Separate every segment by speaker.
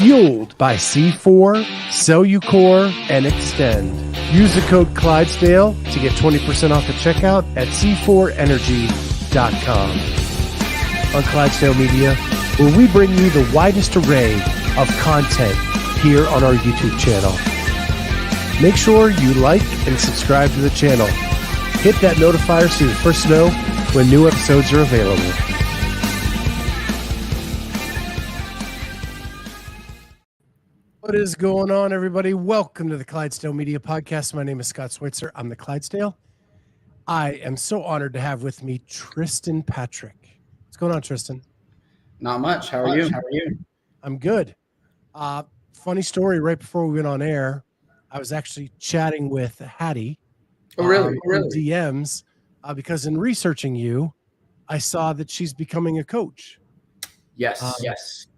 Speaker 1: Fueled by C4, Cellucor, and Extend. Use the code Clydesdale to get 20% off at checkout at c4energy.com. On Clydesdale Media, where we bring you the widest array of content here on our YouTube channel. Make sure you like and subscribe to the channel. Hit that notifier so you're first to know when new episodes are available. What is going on, everybody? Welcome to the Clydesdale Media Podcast. My name is Scott Switzer. I'm the Clydesdale. I am so honored to have with me Triston Patrick. What's going on, Triston?
Speaker 2: Not much. How are you?
Speaker 1: I'm good. Funny story. Right before we went on air, I was actually chatting with Hattie.
Speaker 2: Oh, really?
Speaker 1: In DMs, because in researching you, I saw that she's becoming a coach.
Speaker 2: Yes.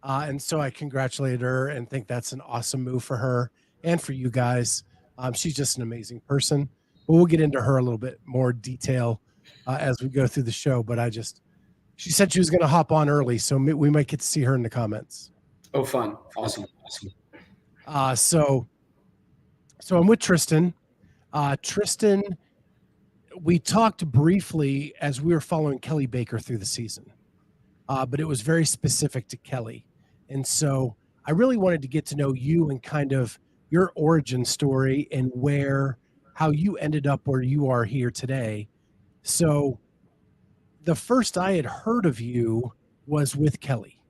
Speaker 1: And so I congratulated her and think that's an awesome move for her and for you guys. She's just an amazing person. But we'll get into her a little bit more detail as we go through the show. But she said she was going to hop on early, so we might get to see her in the comments.
Speaker 2: Oh, fun. Awesome.
Speaker 1: So I'm with Triston. Triston, we talked briefly as we were following Kelly Baker through the season, but it was very specific to Kelly. And so I really wanted to get to know you and kind of your origin story and how you ended up where you are here today. So the first I had heard of you was with Kelly.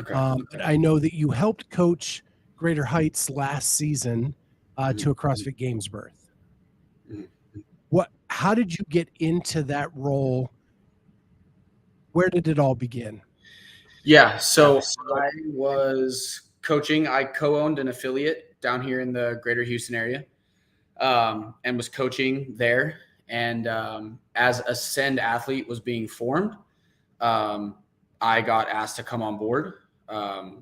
Speaker 2: Okay.
Speaker 1: I know that you helped coach Greater Heights last season to a CrossFit Games berth. How did you get into that role? Where did it all begin?
Speaker 2: Yeah, so I was coaching. I co-owned an affiliate down here in the greater Houston area and was coaching there. And as Ascend Athlete was being formed, I got asked to come on board,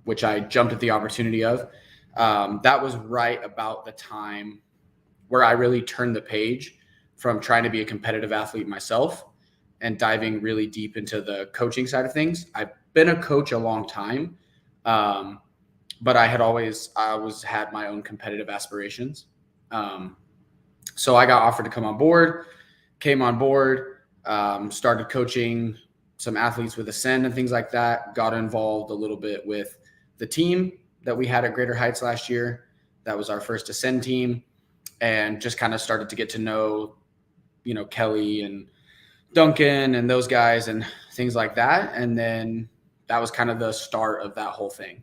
Speaker 2: which I jumped at the opportunity of. That was right about the time where I really turned the page from trying to be a competitive athlete myself and diving really deep into the coaching side of things. I've been a coach a long time, but I had always had my own competitive aspirations. So I got offered to come on board, came on board, started coaching some athletes with Ascend and things like that, got involved a little bit with the team that we had at Greater Heights last year. That was our first Ascend team, and just kind of started to get to know, Kelly and Duncan and those guys and things like that. And then that was kind of the start of that whole thing.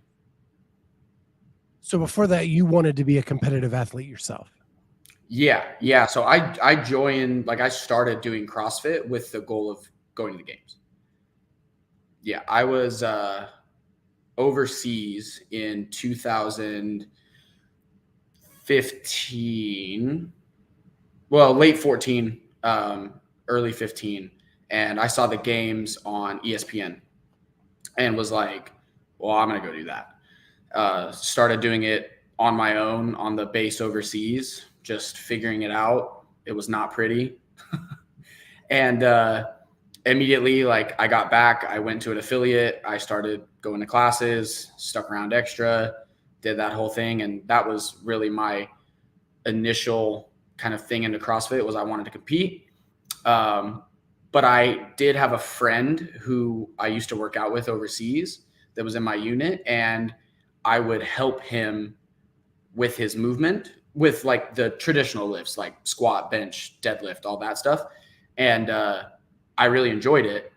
Speaker 1: So before that, you wanted to be a competitive athlete yourself.
Speaker 2: Yeah. So I joined, I started doing CrossFit with the goal of going to the games. Yeah. I was overseas in 2015, late 14, early 15. And I saw the games on ESPN and was like, well, I'm going to go do that. Started doing it on my own on the base overseas, just figuring it out. It was not pretty. And immediately, I got back, I went to an affiliate. I started going to classes, stuck around extra, did that whole thing. And that was really my initial kind of thing into CrossFit, was I wanted to compete. But I did have a friend who I used to work out with overseas that was in my unit, and I would help him with his movement with the traditional lifts, like squat, bench, deadlift, all that stuff. And I really enjoyed it.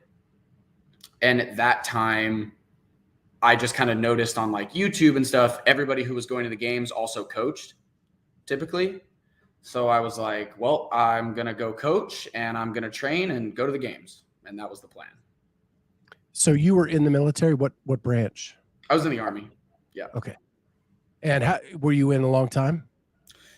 Speaker 2: And at that time, I just kind of noticed on YouTube and stuff, everybody who was going to the games also coached typically. So I was like, well, I'm going to go coach and I'm going to train and go to the games. And that was the plan.
Speaker 1: So you were in the military. What branch? I
Speaker 2: was in the Army. Yeah.
Speaker 1: Okay. And were you in a long time?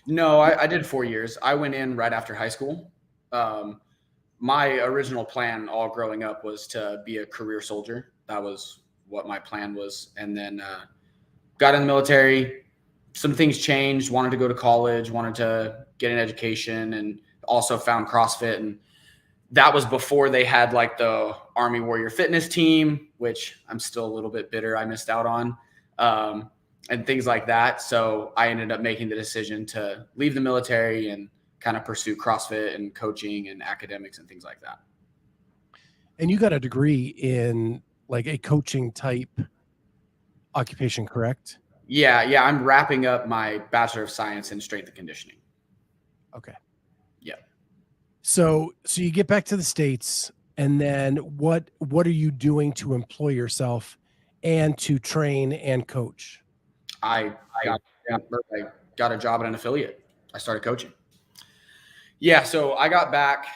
Speaker 2: No, I did 4 years. I went in right after high school. My original plan all growing up was to be a career soldier. That was what my plan was. And then got in the military. Some things changed, wanted to go to college, wanted to get an education, and also found CrossFit. And that was before they had the Army Warrior Fitness team, which I'm still a little bit bitter I missed out on. and things like that. So I ended up making the decision to leave the military and kind of pursue CrossFit and coaching and academics and things like that.
Speaker 1: And you got a degree in like a coaching type occupation, correct?
Speaker 2: Yeah. I'm wrapping up my Bachelor of Science in Strength and Conditioning.
Speaker 1: Okay.
Speaker 2: Yeah.
Speaker 1: So you get back to the States, and then what are you doing to employ yourself and to train and coach?
Speaker 2: I got a job at an affiliate. I started coaching. Yeah. So I got back.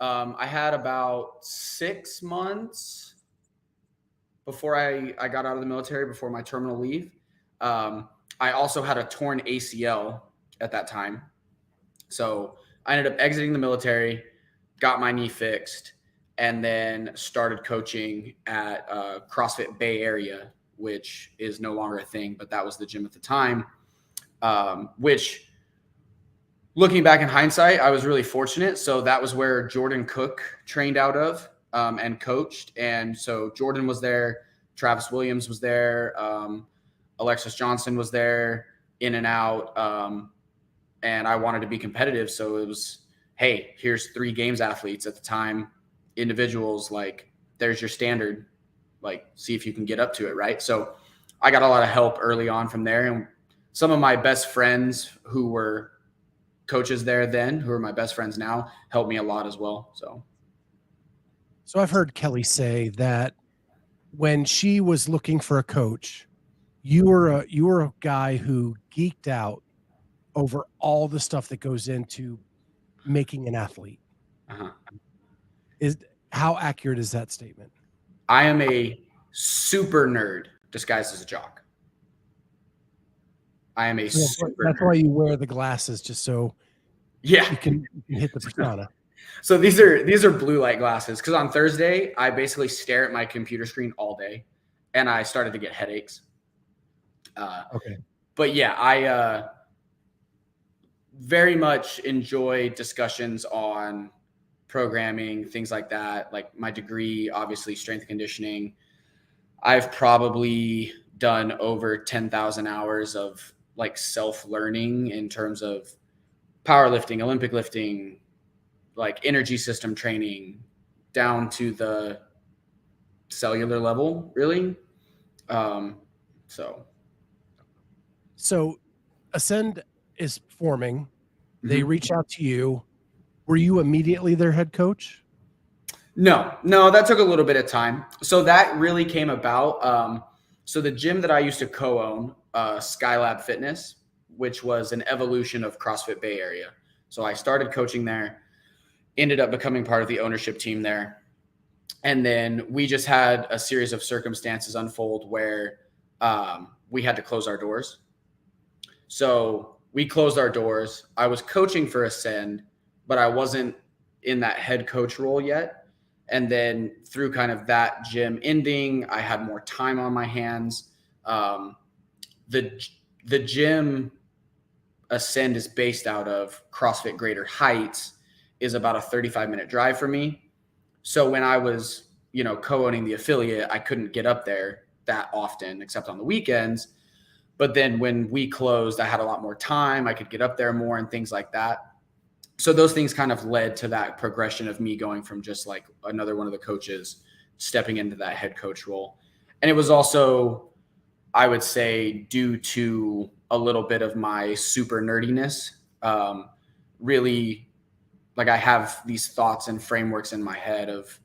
Speaker 2: I had about 6 months before I got out of the military, before my terminal leave. I also had a torn ACL at that time. So I ended up exiting the military, got my knee fixed, and then started coaching at CrossFit Bay Area, which is no longer a thing, but that was the gym at the time, which looking back in hindsight, I was really fortunate. So that was where Jordan Cook trained out of and coached. And so Jordan was there, Travis Williams was there, Alexis Johnson was there, in and out. And I wanted to be competitive. So it was, hey, here's 3 games athletes at the time, individuals, like there's your standard, like see if you can get up to it. Right. So I got a lot of help early on from there. And some of my best friends who were coaches there then, who are my best friends now, helped me a lot as well.
Speaker 1: So I've heard Kelly say that when she was looking for a coach, you were a guy who geeked out over all the stuff that goes into making an athlete.
Speaker 2: Uh-huh.
Speaker 1: How accurate is that statement?
Speaker 2: I am a super nerd disguised as a jock. I am a super
Speaker 1: That's
Speaker 2: nerd.
Speaker 1: why you wear the glasses, just so
Speaker 2: you
Speaker 1: can hit the persona.
Speaker 2: So these are blue light glasses, because on Thursday I basically stare at my computer screen all day, and I started to get headaches.
Speaker 1: Okay.
Speaker 2: But yeah, I very much enjoy discussions on programming, things like that. Like my degree, obviously strength and conditioning. I've probably done over 10,000 hours of like self-learning in terms of powerlifting, Olympic lifting, like energy system training, down to the cellular level, really.
Speaker 1: So Ascend is forming. They reach out to you. Were you immediately their head coach?
Speaker 2: No, that took a little bit of time. So that really came about. So the gym that I used to co-own, Skylab Fitness, which was an evolution of CrossFit Bay Area. So I started coaching there, ended up becoming part of the ownership team there. And then we just had a series of circumstances unfold where we had to close our doors. So we closed our doors. I was coaching for Ascend, but I wasn't in that head coach role yet. And then through kind of that gym ending, I had more time on my hands. The gym Ascend is based out of, CrossFit Greater Heights, is about a 35-minute drive for me. So when I was, co-owning the affiliate, I couldn't get up there that often except on the weekends. But then when we closed, I had a lot more time. I could get up there more and things like that. So those things kind of led to that progression of me going from just like another one of the coaches stepping into that head coach role. And it was also, I would say, due to a little bit of my super nerdiness. Really, like I have these thoughts and frameworks in my head of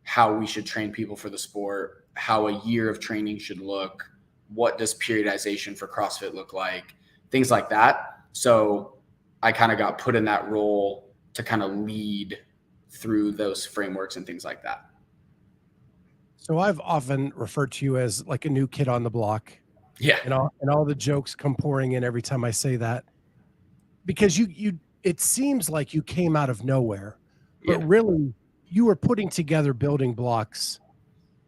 Speaker 2: how we should train people for the sport, how a year of training should look, what does periodization for CrossFit look like, things like that. So I kind of got put in that role to kind of lead through those frameworks and things like that.
Speaker 1: So I've often referred to you as like a new kid on the block.
Speaker 2: Yeah.
Speaker 1: And all the jokes come pouring in every time I say that, because it seems like you came out of nowhere, but really you were putting together building blocks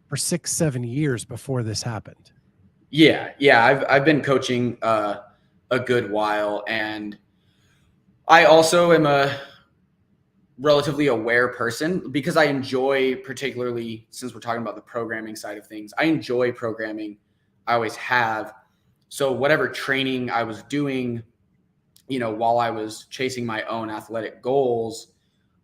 Speaker 1: for 6-7 years before this happened.
Speaker 2: Yeah. I've been coaching a good while, and I also am a relatively aware person because I enjoy, particularly since we're talking about the programming side of things, I enjoy programming. I always have. So whatever training I was doing, while I was chasing my own athletic goals,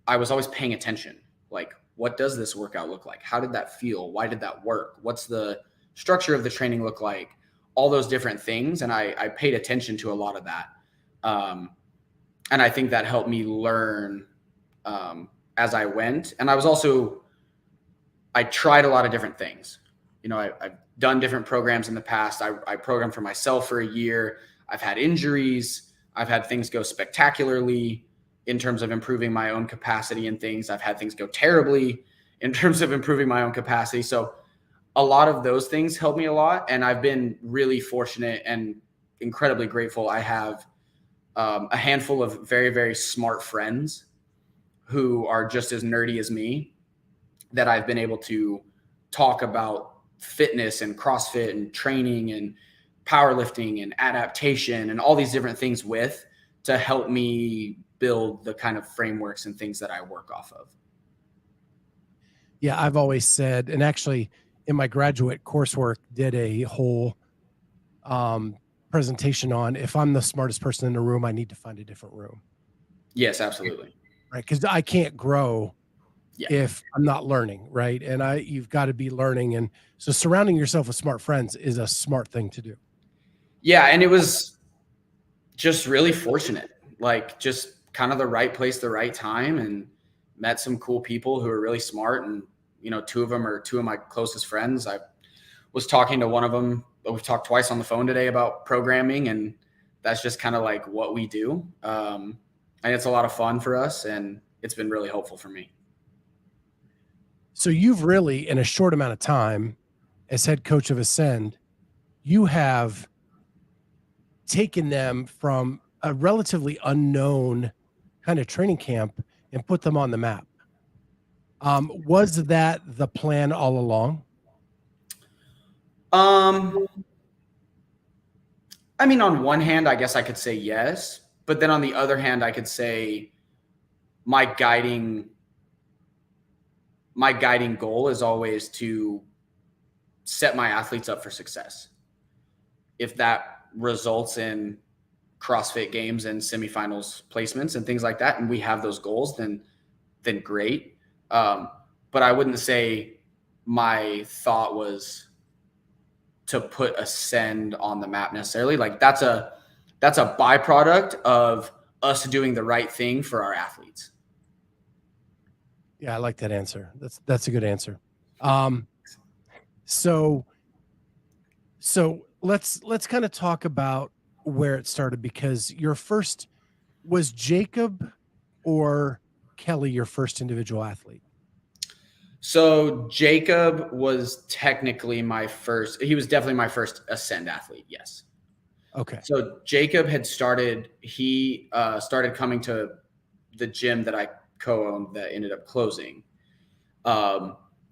Speaker 2: I was always paying attention. Like, what does this workout look like? How did that feel? Why did that work? What's the structure of the training look like? All those different things. And I paid attention to a lot of that. And I think that helped me learn as I went. And I tried a lot of different things. I've done different programs in the past. I programmed for myself for a year. I've had injuries. I've had things go spectacularly in terms of improving my own capacity and things. I've had things go terribly in terms of improving my own capacity. So a lot of those things helped me a lot. And I've been really fortunate and incredibly grateful. I have a handful of very, very smart friends who are just as nerdy as me that I've been able to talk about fitness and CrossFit and training and powerlifting and adaptation and all these different things with, to help me build the kind of frameworks and things that I work off of.
Speaker 1: Yeah, I've always said, and actually in my graduate coursework did a whole presentation on, if I'm the smartest person in the room, I need to find a different room.
Speaker 2: Yes, absolutely.
Speaker 1: Right. Because I can't grow if I'm not learning. Right. And you've got to be learning. And so surrounding yourself with smart friends is a smart thing to do.
Speaker 2: Yeah. And it was just really fortunate, like just kind of the right place, the right time, and met some cool people who are really smart. And, two of them are two of my closest friends. I was talking to one of them. We've talked twice on the phone today about programming, and that's just kind of like what we do. And it's a lot of fun for us, and it's been really helpful for me.
Speaker 1: So you've really, in a short amount of time as head coach of Ascend, you have taken them from a relatively unknown kind of training camp and put them on the map. Was that the plan all along?
Speaker 2: I mean, on one hand, I guess I could say yes, but then on the other hand, I could say my guiding goal is always to set my athletes up for success. If that results in CrossFit Games and semifinals placements and things like that, and we have those goals, then great. But I wouldn't say my thought was to put Ascend on the map necessarily. Like that's a byproduct of us doing the right thing for our athletes.
Speaker 1: Yeah, I like that answer. That's a good answer. So let's kind of talk about where it started, because was Jacob or Kelly your first individual athlete?
Speaker 2: So Jacob was technically he was definitely my first Ascend athlete. Yes.
Speaker 1: Okay.
Speaker 2: So Jacob he started coming to the gym that I co-owned that ended up closing.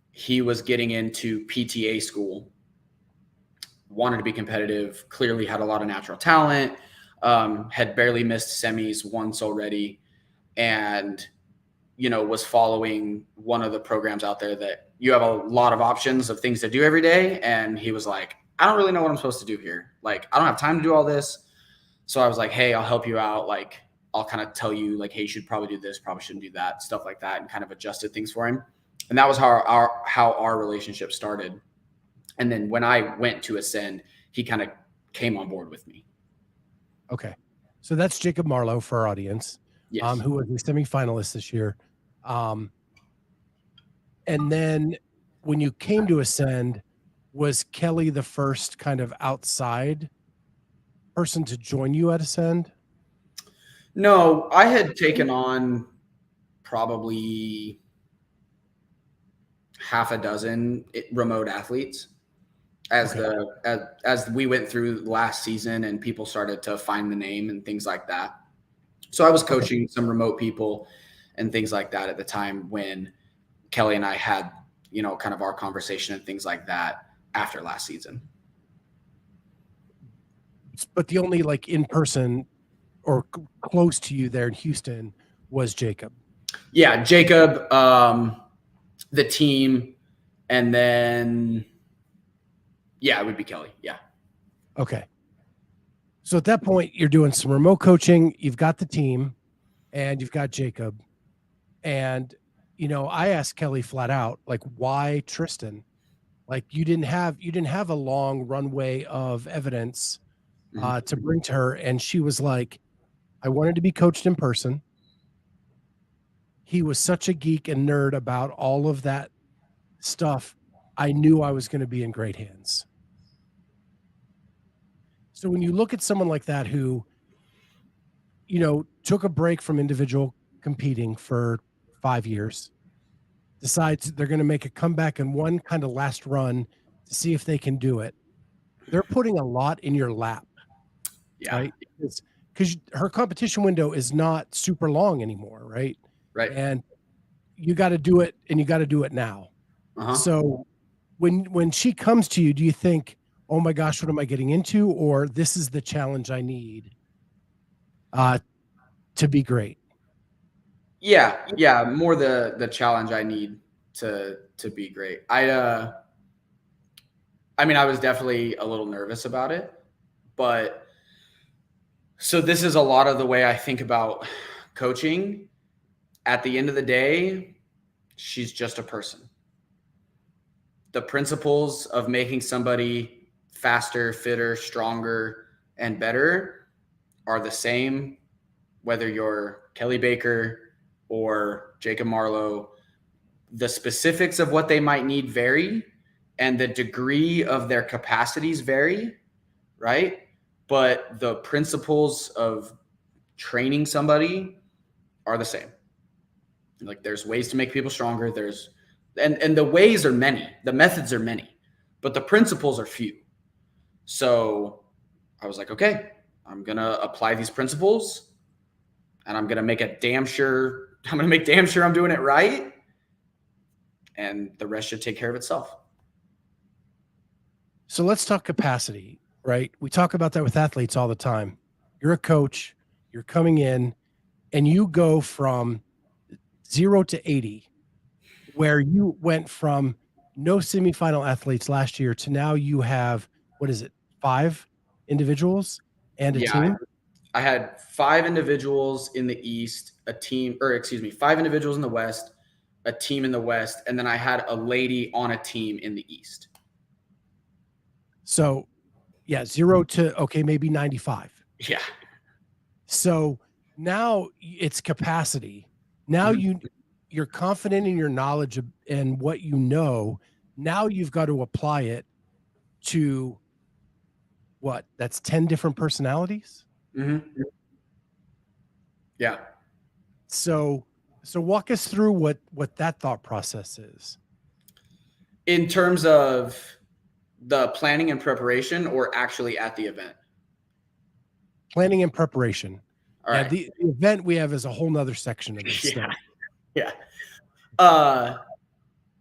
Speaker 2: He was getting into PTA school, wanted to be competitive, clearly had a lot of natural talent, had barely missed semis once already, and was following one of the programs out there that you have a lot of options of things to do every day. And he was like, I don't really know what I'm supposed to do here. Like, I don't have time to do all this. So I was like, hey, I'll help you out. Like, I'll kind of tell you, like, hey, you should probably do this, probably shouldn't do that, stuff like that, and kind of adjusted things for him. And that was how our relationship started. And then when I went to Ascend, he kind of came on board with me.
Speaker 1: Okay. So that's Jacob Marlow for our audience,
Speaker 2: yes.
Speaker 1: Who was a semifinalist this year. And then when you came to Ascend, was Kelly the first kind of outside person to join you at Ascend?
Speaker 2: No, I had taken on probably half a dozen remote athletes as we went through last season and people started to find the name and things like that. So I was coaching some remote people and things like that at the time when Kelly and I had, kind of our conversation and things like that after last season.
Speaker 1: But the only in person or close to you there in Houston was Jacob.
Speaker 2: Yeah, Jacob, the team, and then it would be Kelly. Yeah.
Speaker 1: Okay. So at that point, you're doing some remote coaching. You've got the team, and you've got Jacob. And I asked Kelly flat out, like, why Triston? Like, you didn't have a long runway of evidence to bring to her, and she was like, I wanted to be coached in person. He was such a geek and nerd about all of that stuff. I knew I was going to be in great hands. So when you look at someone like that who, took a break from individual competing for 5 years, decides they're going to make a comeback in one kind of last run to see if they can do it, they're putting a lot in your lap.
Speaker 2: Yeah.
Speaker 1: Right? Because her competition window is not super long anymore, right?
Speaker 2: Right.
Speaker 1: And you got to do it, and you got to do it now. So when she comes to you, do you think, oh my gosh, what am I getting into? Or this is the challenge I need to be great?
Speaker 2: Yeah. More the challenge I need to be great. I mean, I was definitely a little nervous about it, but so this is a lot of the way I think about coaching. At the end of the day, she's just a person. The principles of making somebody faster, fitter, stronger, and better are the same, whether you're Kelly Baker or Jacob Marlow. The specifics of what they might need vary, and the degree of their capacities vary, right? But the principles of training somebody are the same. Like, there's ways to make people stronger. And the ways are many, the methods are many, but the principles are few. So I was like, okay, I'm going to apply these principles, and I'm going to make damn sure I'm doing it right. And the rest should take care of itself.
Speaker 1: So let's talk capacity, right? We talk about that with athletes all the time. You're a coach, you're coming in, and you go from 0 to 80, where you went from no semifinal athletes last year to now you have, 5 individuals and a team?
Speaker 2: I had 5 individuals in the East, 5 individuals in the West, a team in the West, and then I had a lady on a team in the East.
Speaker 1: So, 0 to, maybe 95.
Speaker 2: Yeah.
Speaker 1: So now it's capacity. Now you're confident in your knowledge and what you know. Now you've got to apply it to what? That's 10 different personalities?
Speaker 2: Mm-hmm. Yeah.
Speaker 1: So walk us through what that thought process is.
Speaker 2: In terms of the planning and preparation, or actually at the event?
Speaker 1: Planning and preparation.
Speaker 2: All right.
Speaker 1: The event we have is a whole nother section of this stuff.
Speaker 2: Yeah.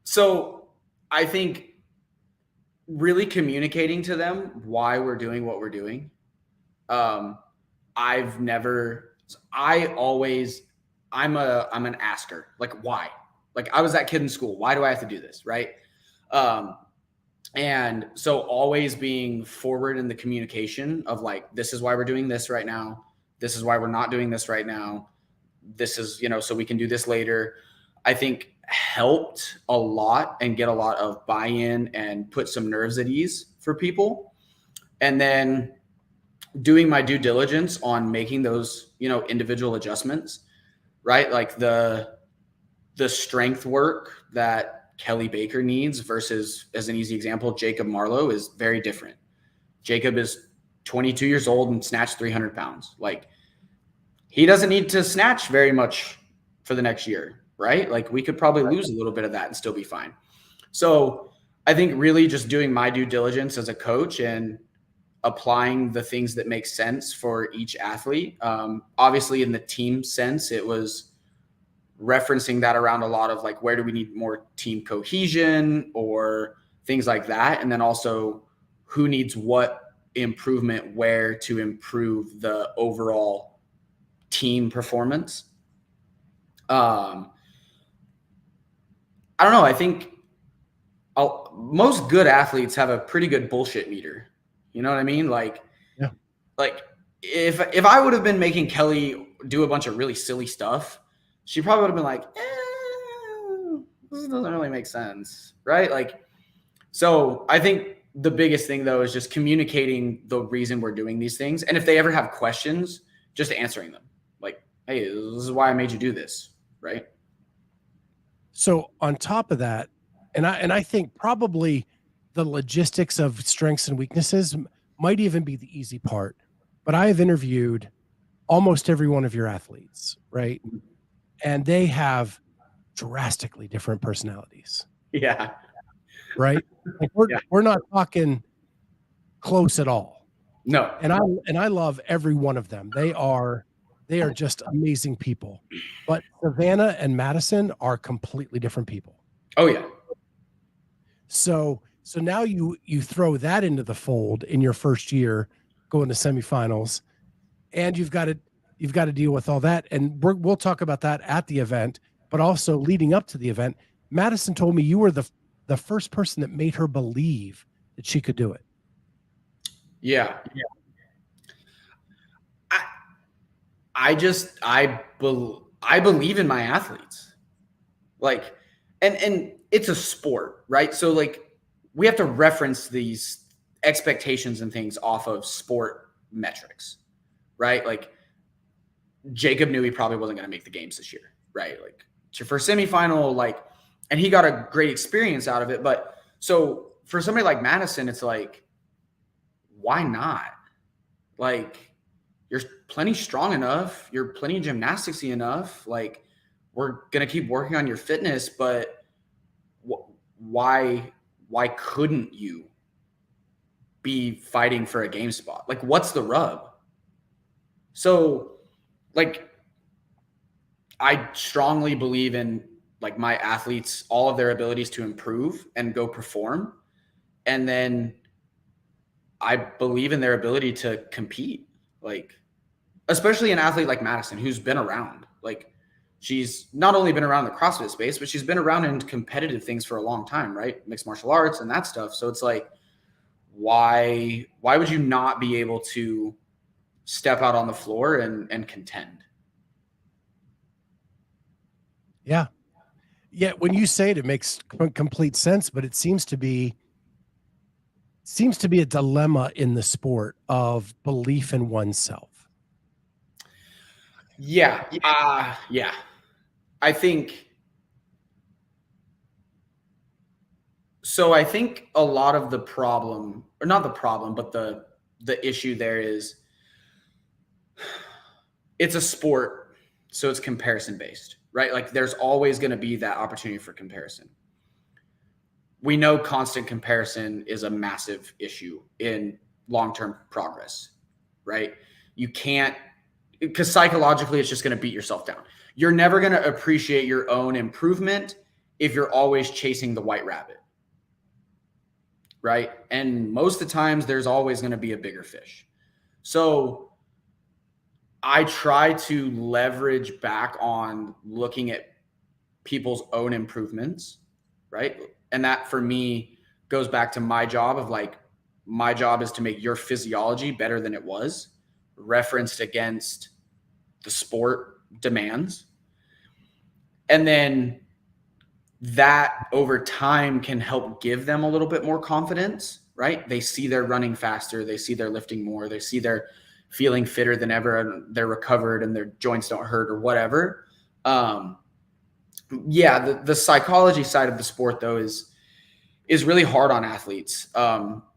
Speaker 2: So I think really communicating to them why we're doing what we're doing. I'm an asker. Like, why? Like, I was that kid in school. Why do I have to do this? Right. And so always being forward in the communication of, like, this is why we're doing this right now. This is why we're not doing this right now. This is, so we can do this later, I think helped a lot and get a lot of buy-in and put some nerves at ease for people. And then doing my due diligence on making those, individual adjustments, right? Like the strength work that Kelly Baker needs versus, as an easy example, Jacob Marlow is very different. Jacob is 22 years old and snatched 300 pounds. Like, he doesn't need to snatch very much for the next year, right? Like, we could probably lose a little bit of that and still be fine. So I think really just doing my due diligence as a coach and applying the things that make sense for each athlete. Obviously in the team sense, it was referencing that around a lot of, like, where do we need more team cohesion or things like that. And then also who needs what improvement, where to improve the overall team performance. I don't know. I think most good athletes have a pretty good bullshit meter. You know what I mean? Like,
Speaker 1: yeah.
Speaker 2: Like, if I would have been making Kelly do a bunch of really silly stuff, she probably would have been like, this doesn't really make sense, right? Like, so I think the biggest thing though is just communicating the reason we're doing these things, and if they ever have questions, just answering them. Like, hey, this is why I made you do this, right?
Speaker 1: So on top of that, and I think probably the logistics of strengths and weaknesses might even be the easy part. But I have interviewed almost every one of your athletes, right? And they have drastically different personalities,
Speaker 2: Yeah.
Speaker 1: right? Like we're not talking close at all.
Speaker 2: No.
Speaker 1: And I love every one of them. They are just amazing people. But Savanah and Madison are completely different people.
Speaker 2: Oh yeah.
Speaker 1: So now you throw that into the fold in your first year, going to semifinals, and you've got to deal with all that. And we'll talk about that at the event, but also leading up to the event. Madison told me you were the first person that made her believe that she could do it.
Speaker 2: Yeah. I believe in my athletes. Like, and it's a sport, right? So like we have to reference these expectations and things off of sport metrics, right? Like Jacob knew he probably wasn't going to make the games this year, right? Like it's your first semifinal, like, and he got a great experience out of it. But so for somebody like Madison, it's like, why not? Like, you're plenty strong enough. You're plenty gymnasticsy enough. Like, we're going to keep working on your fitness, but why couldn't you be fighting for a game spot? Like, what's the rub? So, like, I strongly believe in like my athletes, all of their abilities to improve and go perform. And then I believe in their ability to compete. Like, especially an athlete like Madison, who's been around. Like, she's not only been around the CrossFit space, but she's been around in competitive things for a long time, right? Mixed martial arts and that stuff. So it's like, why would you not be able to step out on the floor and contend?
Speaker 1: Yeah. Yeah. When you say it, it makes complete sense, but it seems to be a dilemma in the sport of belief in oneself.
Speaker 2: Yeah. Yeah. I think so. I think a lot of the problem, or not the problem, but the issue there is it's a sport, so it's comparison based, right? Like there's always going to be that opportunity for comparison. We know constant comparison is a massive issue in long-term progress, right? You can't, because psychologically it's just going to beat yourself down. You're never going to appreciate your own improvement if you're always chasing the white rabbit, right? And most of the times there's always going to be a bigger fish. So I try to leverage back on looking at people's own improvements, right? And that for me goes back to my job of like, my job is to make your physiology better than it was, referenced against the sport demands. And then that over time can help give them a little bit more confidence, right? They see they're running faster. They see they're lifting more. They see they're feeling fitter than ever, and they're recovered and their joints don't hurt or whatever. Yeah, the psychology side of the sport though is really hard on athletes,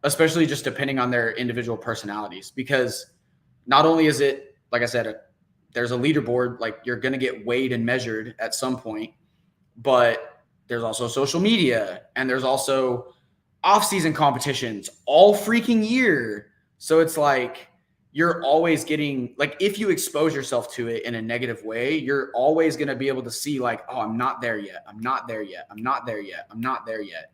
Speaker 2: especially just depending on their individual personalities, because not only is it, like I said, there's a leaderboard, like you're going to get weighed and measured at some point, but there's also social media and there's also off-season competitions all freaking year. So it's like, you're always getting, like, if you expose yourself to it in a negative way, you're always going to be able to see like, oh, I'm not there yet. I'm not there yet. I'm not there yet. I'm not there yet.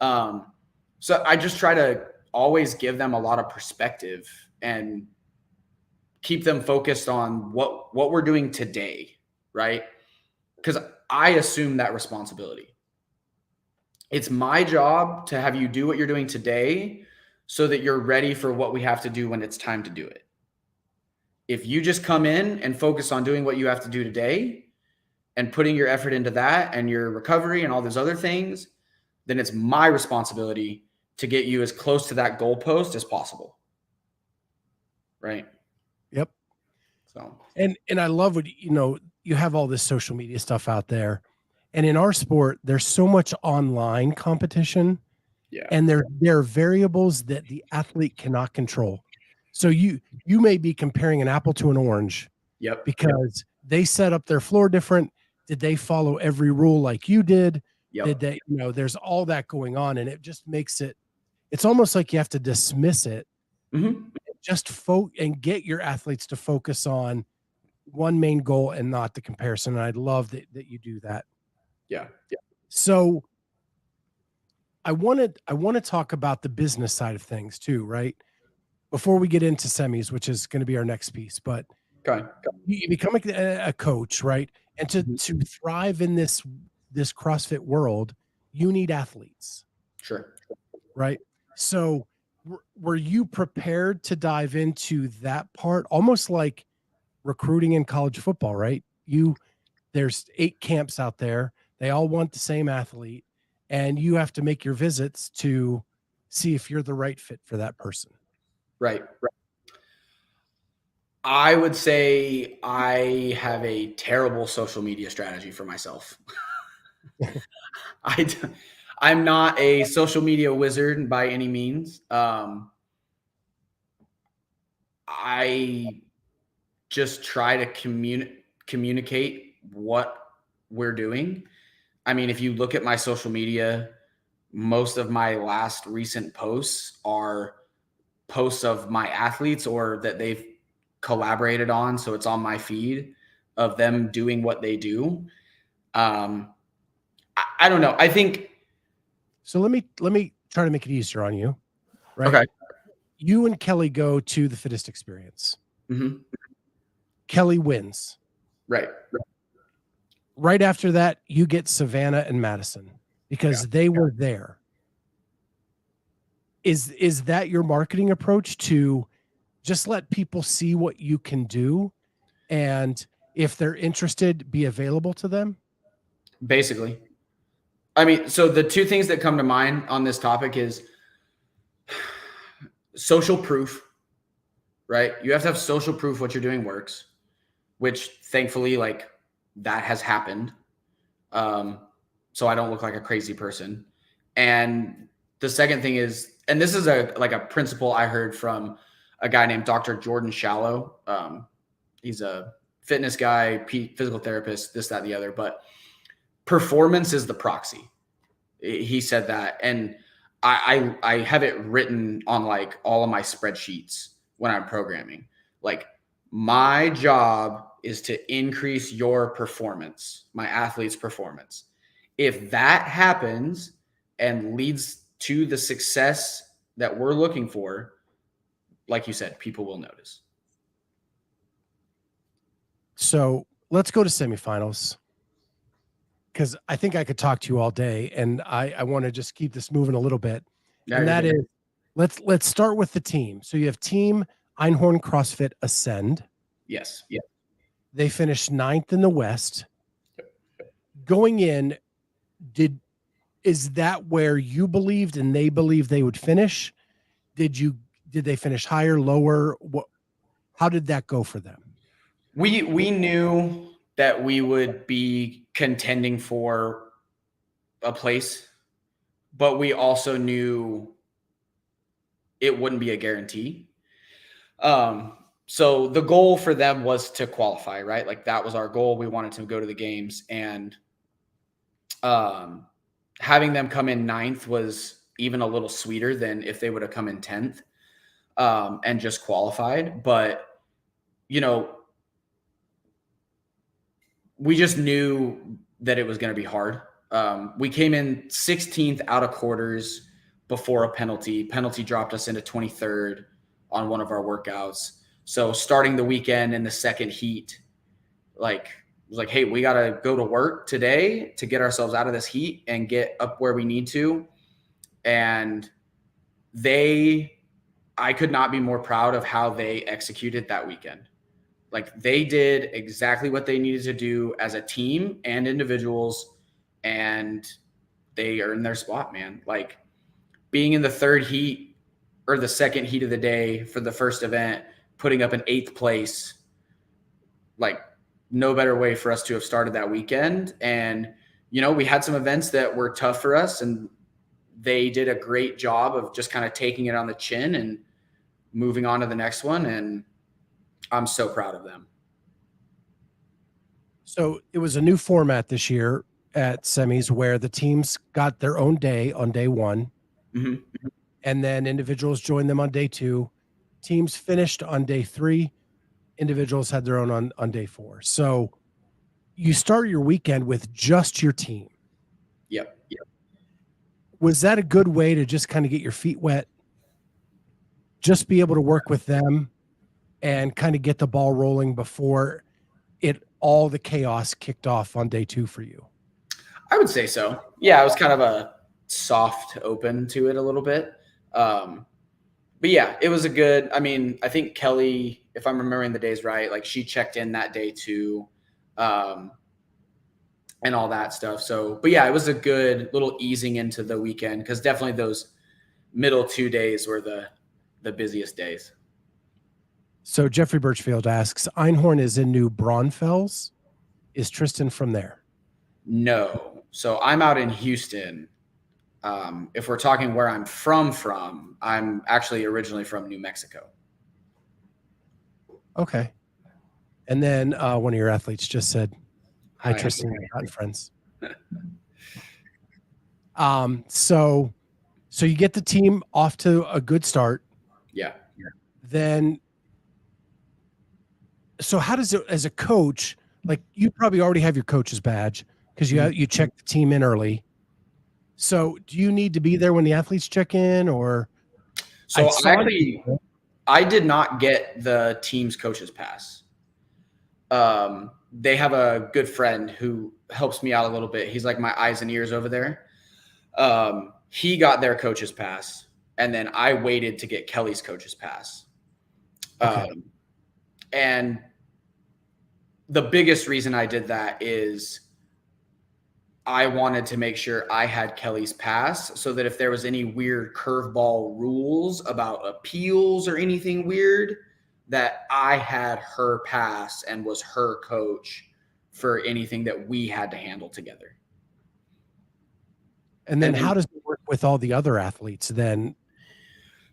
Speaker 2: So I just try to always give them a lot of perspective and keep them focused on what we're doing today, right? Because I assume that responsibility. It's my job to have you do what you're doing today so that you're ready for what we have to do when it's time to do it. If you just come in and focus on doing what you have to do today and putting your effort into that and your recovery and all those other things, then it's my responsibility to get you as close to that goalpost as possible. Right.
Speaker 1: Yep.
Speaker 2: So,
Speaker 1: and I love what, you have all this social media stuff out there. And in our sport, there's so much online competition,
Speaker 2: yeah.
Speaker 1: and there are variables that the athlete cannot control. So you may be comparing an apple to an orange.
Speaker 2: Yep.
Speaker 1: Because they set up their floor different. Did they follow every rule like you did?
Speaker 2: Yep.
Speaker 1: Did they, there's all that going on, and it just makes it's almost like you have to dismiss it.
Speaker 2: Mm-hmm.
Speaker 1: Just and get your athletes to focus on one main goal and not the comparison. And I love that you do that.
Speaker 2: Yeah. Yeah.
Speaker 1: So I want to talk about the business side of things too, right? Before we get into semis, which is going to be our next piece, but
Speaker 2: Okay.
Speaker 1: you become a coach, right? And to thrive in this CrossFit world, you need athletes.
Speaker 2: Sure.
Speaker 1: Right. So were you prepared to dive into that part? Almost like recruiting in college football, right? There's 8 camps out there. They all want the same athlete, and you have to make your visits to see if you're the right fit for that person.
Speaker 2: Right. I would say I have a terrible social media strategy for myself. I'm not a social media wizard by any means. I just try to communicate what we're doing. I mean, if you look at my social media, most of my last recent posts are posts of my athletes or that they've collaborated on. So it's on my feed of them doing what they do. I don't know. I think.
Speaker 1: So let me try to make it easier on you. Right.
Speaker 2: Okay.
Speaker 1: You and Kelly go to the Fittest Experience.
Speaker 2: Mm-hmm.
Speaker 1: Kelly wins.
Speaker 2: Right.
Speaker 1: Right after that, you get Savanah and Madison because they were there. Is that your marketing approach, to just let people see what you can do, and if they're interested, be available to them?
Speaker 2: Basically. I mean, so the two things that come to mind on this topic is social proof, right? You have to have social proof what you're doing works, which thankfully, like, that has happened. So I don't look like a crazy person. And the second thing is, and this is a principle I heard from a guy named Dr. Jordan Shallow. He's a fitness guy, physical therapist, this, that, and the other, but performance is the proxy. He said that. And I have it written on like all of my spreadsheets when I'm programming. Like, my job is to increase your performance, my athlete's performance. If that happens and leads to the success that we're looking for, like you said, people will notice. So
Speaker 1: let's go to semifinals, because I think I could talk to you all day, and I want to just keep this moving a little bit.
Speaker 2: Yeah,
Speaker 1: and that is, let's start with the team. So you have Team Einhorn CrossFit Ascend.
Speaker 2: Yes. Yeah.
Speaker 1: They finished 9th in the West. Going in, is that where you believed and they believed they would finish? Did they finish higher, lower? How did that go for them?
Speaker 2: We knew that we would be contending for a place, but we also knew it wouldn't be a guarantee. So the goal for them was to qualify, right? Like, that was our goal. We wanted to go to the games, and having them come in 9th was even a little sweeter than if they would have come in 10th and just qualified. But, we just knew that it was going to be hard. We came in 16th out of quarters before a penalty. Penalty dropped us into 23rd on one of our workouts. So starting the weekend in the second heat, it was like, hey, we got to go to work today to get ourselves out of this heat and get up where we need to. And I could not be more proud of how they executed that weekend. Like they did exactly what they needed to do as a team and individuals, and they earned their spot, man. Like being in the third heat or the second heat of the day for the first event, putting up an 8th place, like no better way for us to have started that weekend. And, you know, we had some events that were tough for us, and they did a great job of just kind of taking it on the chin and moving on to the next one. And I'm so proud of them.
Speaker 1: So it was a new format this year at semis where the teams got their own day on day one, and then individuals joined them on day 2. Teams finished on day 3. Individuals had their own on day 4. So you start your weekend with just your team.
Speaker 2: Yep.
Speaker 1: Was that a good way to just kind of get your feet wet? Just be able to work with them and kind of get the ball rolling before all the chaos kicked off on day 2 for you?
Speaker 2: I would say so. Yeah, it was kind of a soft open to it a little bit. But yeah, it was I mean, I think Kelly, if I'm remembering the days right, like she checked in that day too, and all that stuff. So, but yeah, it was a good little easing into the weekend, because definitely those middle 2 days were the busiest days.
Speaker 1: So Jeffrey Birchfield asks, Einhorn is in New Braunfels. Is Triston from there?
Speaker 2: No. So I'm out in Houston. If we're talking where I'm from, I'm actually originally from New Mexico.
Speaker 1: Okay. And then one of your athletes just said, hi, Triston, we've gotten friends. So you get the team off to a good start.
Speaker 2: Yeah.
Speaker 1: Then, so how does it, as a coach, like you probably already have your coach's badge because you check the team in early. So do you need to be there when the athletes check in, or?
Speaker 2: So I did not get the team's coach's pass. They have a good friend who helps me out a little bit. He's like my eyes and ears over there. He got their coach's pass, and then I waited to get Kelly's coach's pass. Okay. And the biggest reason I did that is I wanted to make sure I had Kelly's pass, so that if there was any weird curveball rules about appeals or anything weird, that I had her pass and was her coach for anything that we had to handle together.
Speaker 1: And then how does it work with all the other athletes then?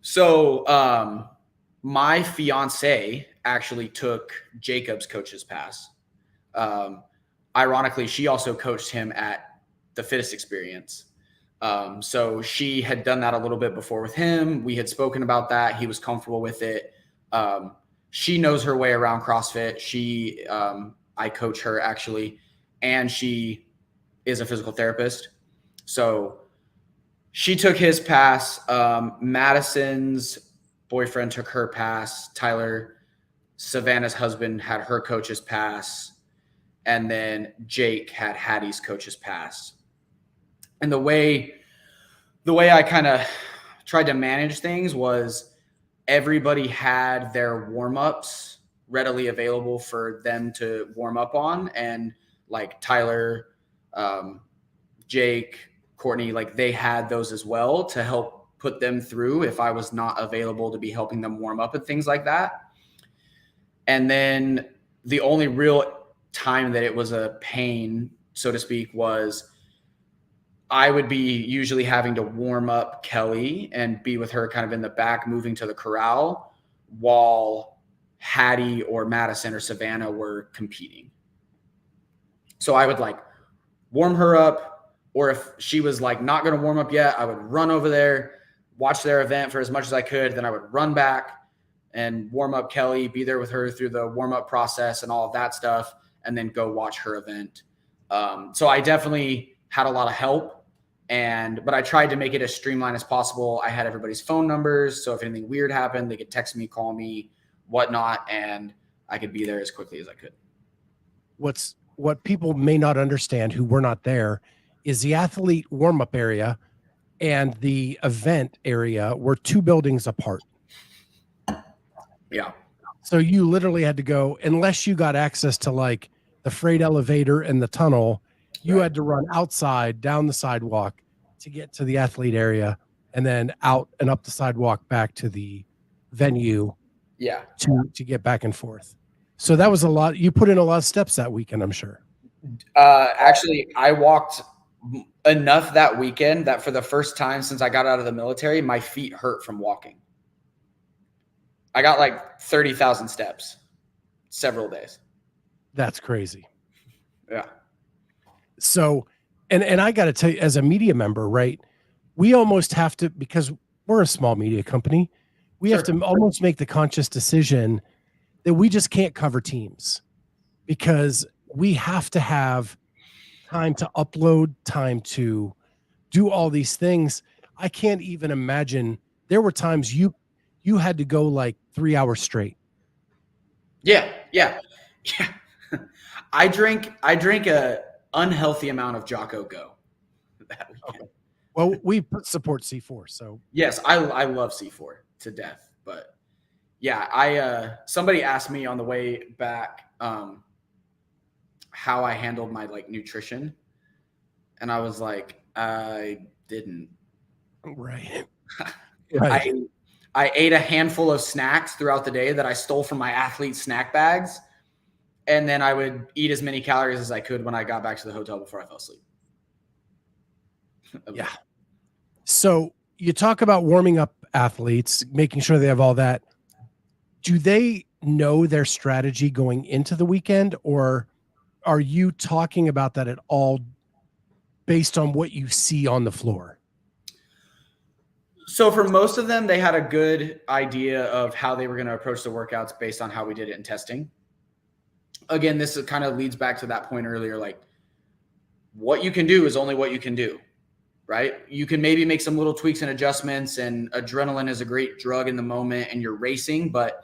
Speaker 2: So my fiance actually took Jacob's coach's pass. Ironically, she also coached him at the Fittest Experience. So she had done that a little bit before with him. We had spoken about that. He was comfortable with it. She knows her way around CrossFit. I coach her actually, and she is a physical therapist. So she took his pass. Madison's boyfriend took her pass. Tyler, Savanah's husband, had her coach's pass. And then Jake had Hattie's coach's pass. And the way I kind of tried to manage things was everybody had their warm-ups readily available for them to warm up on. And like Tyler, Jake, Courtney, like they had those as well to help put them through if I was not available to be helping them warm up and things like that. And then the only real time that it was a pain, so to speak, was I would be usually having to warm up Kelly and be with her kind of in the back, moving to the corral, while Hattie or Madison or Savanah were competing. So I would like warm her up, or if she was like not going to warm up yet, I would run over there, watch their event for as much as I could. Then I would run back and warm up Kelly, be there with her through the warm up process and all of that stuff, and then go watch her event. So I definitely had a lot of help, but I tried to make it as streamlined as possible. I had everybody's phone numbers, so if anything weird happened, they could text me, call me, whatnot, and I could be there as quickly as I could.
Speaker 1: What people may not understand who were not there is the athlete warm-up area and the event area were 2 buildings apart.
Speaker 2: Yeah.
Speaker 1: So you literally had to go, unless you got access to like the freight elevator and the tunnel, you
Speaker 2: Right.
Speaker 1: had to run outside down the sidewalk to get to the athlete area, and then out and up the sidewalk back to the venue
Speaker 2: Yeah.
Speaker 1: to get back and forth. So that was a lot. You put in a lot of steps that weekend, I'm sure.
Speaker 2: Actually, I walked enough that weekend that for the first time since I got out of the military, my feet hurt from walking. I got like 30,000 steps several days.
Speaker 1: That's crazy.
Speaker 2: Yeah.
Speaker 1: So, and I got to tell you, as a media member, right, we almost have to, because we're a small media company, we have to almost make the conscious decision that we just can't cover teams, because we have to have time to upload, time to do all these things. I can't even imagine. There were times you had to go like 3 hours straight.
Speaker 2: Yeah. I drink a unhealthy amount of Jocko Go that weekend.
Speaker 1: Okay. Well, we support C4, so
Speaker 2: yes, I love C4 to death. But yeah, somebody asked me on the way back how I handled my like nutrition, and I was like, I didn't.
Speaker 1: Right.
Speaker 2: I ate a handful of snacks throughout the day that I stole from my athlete snack bags, and then I would eat as many calories as I could when I got back to the hotel before I fell asleep.
Speaker 1: Yeah. So you talk about warming up athletes, making sure they have all that. Do they know their strategy going into the weekend, or are you talking about that at all based on what you see on the floor?
Speaker 2: So for most of them, they had a good idea of how they were going to approach the workouts based on how we did it in testing. Again, this kind of leads back to that point earlier, like what you can do is only what you can do, right? You can maybe make some little tweaks and adjustments, and adrenaline is a great drug in the moment and you're racing, but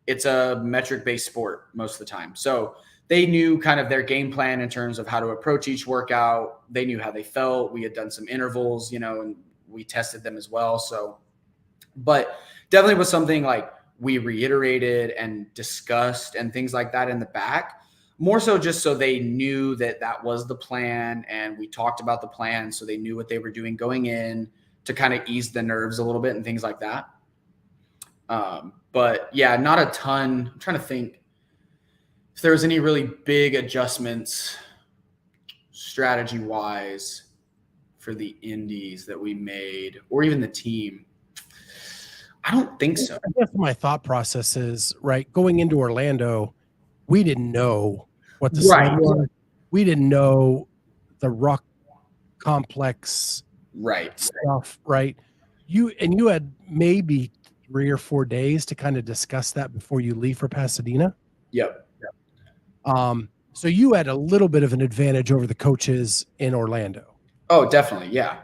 Speaker 2: it's a metric-based sport most of the time. So they knew kind of their game plan in terms of how to approach each workout. They knew how they felt. We had done some intervals, and we tested them as well. So, but definitely was something like we reiterated and discussed and things like that in the back, more so just so they knew that that was the plan. And we talked about the plan so they knew what they were doing going in to kind of ease the nerves a little bit and things like that. But yeah, not a ton. I'm trying to think if there was any really big adjustments strategy wise for the indies that we made, or even the team. I don't think so.
Speaker 1: I guess my thought process is, right, going into Orlando, we didn't know what the sled was. We didn't know the rock complex stuff, right? You had maybe 3 or 4 days to kind of discuss that before you leave for Pasadena.
Speaker 2: Yep.
Speaker 1: So you had a little bit of an advantage over the coaches in Orlando.
Speaker 2: Oh, definitely. Yeah.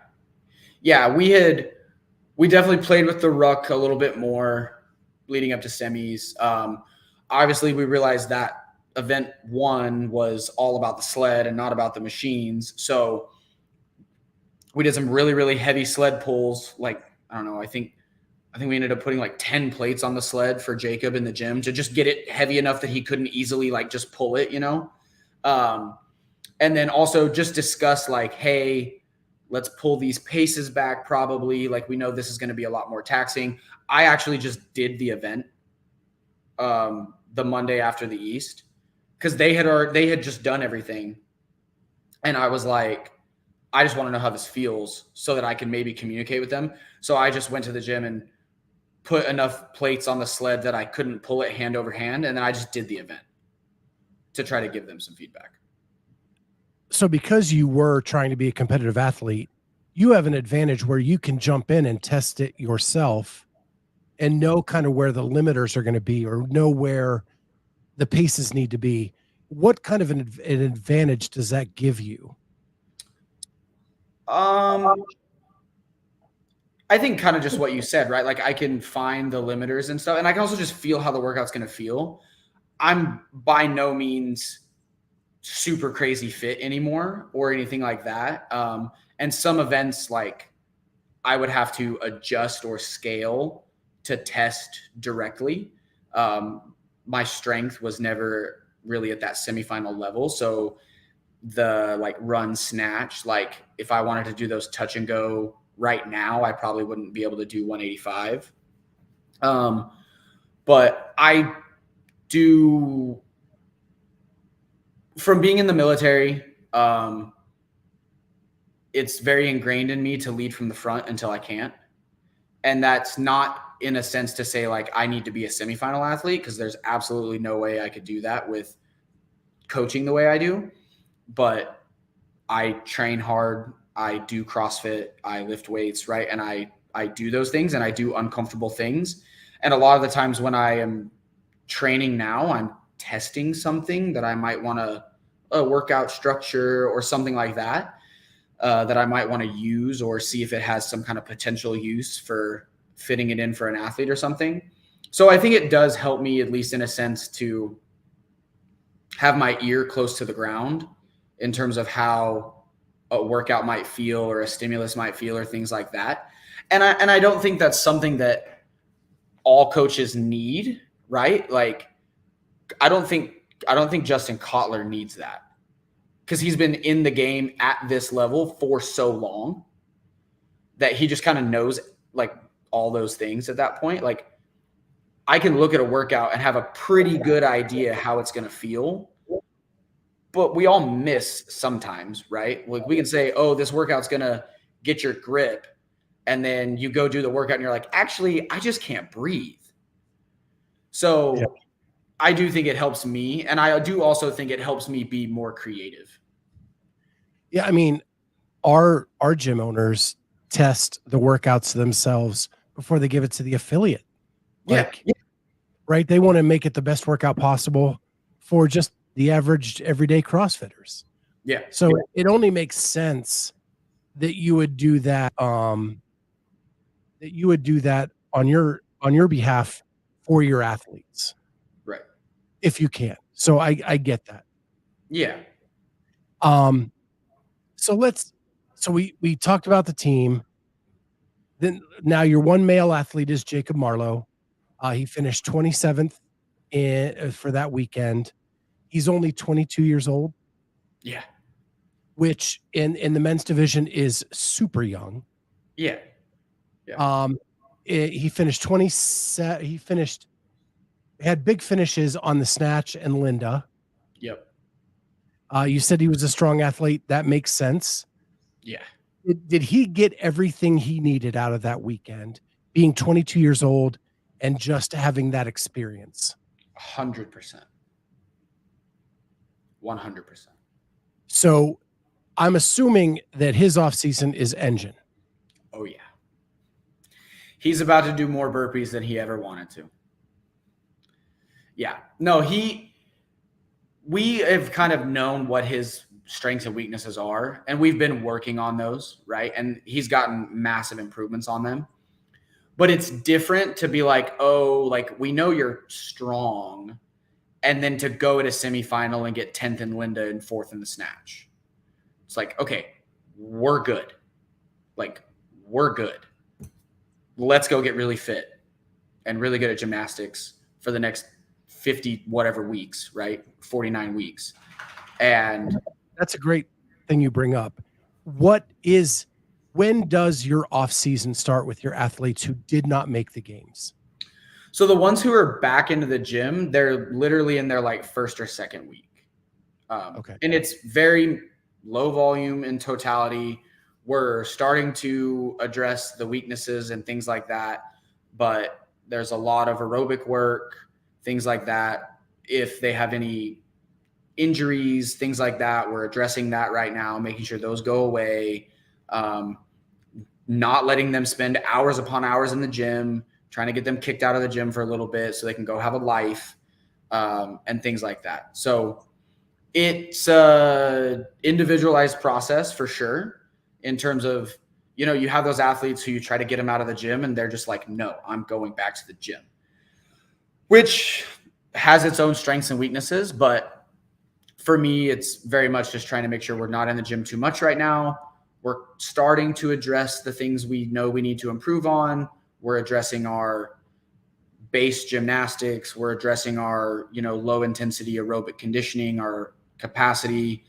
Speaker 2: Yeah. We definitely played with the ruck a little bit more leading up to semis. Obviously we realized that event 1 was all about the sled and not about the machines. So we did some really, really heavy sled pulls. Like, I don't know, I think we ended up putting like 10 plates on the sled for Jacob in the gym to just get it heavy enough that he couldn't easily like just pull it, and then also just discuss like, hey, let's pull these paces back probably. Like, we know this is going to be a lot more taxing. I actually just did the event the Monday after the East because they had just done everything. And I was like, I just want to know how this feels so that I can maybe communicate with them. So I just went to the gym and put enough plates on the sled that I couldn't pull it hand over hand. And then I just did the event to try to give them some feedback.
Speaker 1: So because you were trying to be a competitive athlete, you have an advantage where you can jump in and test it yourself and know kind of where the limiters are going to be or know where the paces need to be. What kind of an advantage does that give you?
Speaker 2: I think kind of just what you said, right? Like I can find the limiters and stuff, and I can also just feel how the workout's going to feel. I'm by no means super crazy fit anymore or anything like that. And some events, like I would have to adjust or scale to test directly. My strength was never really at that semifinal level. So the like run snatch, like if I wanted to do those touch and go right now, I probably wouldn't be able to do 185. But I do, from being in the military, it's very ingrained in me to lead from the front until I can't. And that's not in a sense to say like I need to be a semifinal athlete, because there's absolutely no way I could do that with coaching the way I do. But I train hard. I do CrossFit. I lift weights, right? And I do those things, and I do uncomfortable things. And a lot of the times when I am training now, I'm testing something that I might want to, a workout structure or something like that, that I might want to use or see if it has some kind of potential use for fitting it in for an athlete or something. So I think it does help me, at least in a sense, to have my ear close to the ground in terms of how a workout might feel or a stimulus might feel or things like that. And I don't think that's something that all coaches need, right? Like, I don't think Justin Kotler needs that, because he's been in the game at this level for so long that he just kind of knows like all those things at that point. Like, I can look at a workout and have a pretty good idea how it's going to feel, but we all miss sometimes, right? Like, we can say, oh, this workout's going to get your grip. And then you go do the workout and you're like, actually, I just can't breathe. So yeah. I do think it helps me. And I do also think it helps me be more creative.
Speaker 1: Yeah. I mean, our gym owners test the workouts themselves before they give it to the affiliate. Like, yeah. Right. They want to make it the best workout possible for just the average everyday CrossFitters.
Speaker 2: Yeah.
Speaker 1: So it only makes sense that you would do that. That you would do that on your behalf for your athletes.
Speaker 2: Right.
Speaker 1: If you can. So I get that.
Speaker 2: Yeah.
Speaker 1: So we talked about the team. Then now your one male athlete is Jacob Marlow. He finished 27th for that weekend. He's only 22 years old.
Speaker 2: Yeah.
Speaker 1: Which in the men's division is super young.
Speaker 2: Yeah. Yeah.
Speaker 1: He finished 27. Had big finishes on the snatch and Linda.
Speaker 2: Yep.
Speaker 1: You said he was a strong athlete. That makes sense.
Speaker 2: Yeah.
Speaker 1: Did he get everything he needed out of that weekend, being 22 years old and just having that experience?
Speaker 2: 100%. 100%.
Speaker 1: So I'm assuming that his offseason is engine.
Speaker 2: Oh, yeah. He's about to do more burpees than he ever wanted to. Yeah. No, we have kind of known what his strengths and weaknesses are, and we've been working on those, right? And he's gotten massive improvements on them. But it's different to be like, oh, like, we know you're strong, and then to go at a semifinal and get 10th in Linda and 4th in the snatch. It's like, okay, we're good. Like, we're good. Let's go get really fit and really good at gymnastics for the next 50 whatever weeks, right? 49 weeks. And
Speaker 1: that's a great thing you bring up. When does your off season start with your athletes who did not make the games?
Speaker 2: So the ones who are back into the gym, they're literally in their like first or second week.
Speaker 1: Okay.
Speaker 2: And it's very low volume in totality. We're starting to address the weaknesses and things like that, but there's a lot of aerobic work, things like that. If they have any injuries, things like that, we're addressing that right now, making sure those go away. Not letting them spend hours upon hours in the gym, trying to get them kicked out of the gym for a little bit so they can go have a life, and things like that. So it's a individualized process for sure, in terms of, you know, you have those athletes who you try to get them out of the gym and they're just like, no, I'm going back to the gym, which has its own strengths and weaknesses. But for me, it's very much just trying to make sure we're not in the gym too much right now. We're starting to address the things we know we need to improve on. We're addressing our base gymnastics. We're addressing our, low intensity aerobic conditioning, our capacity,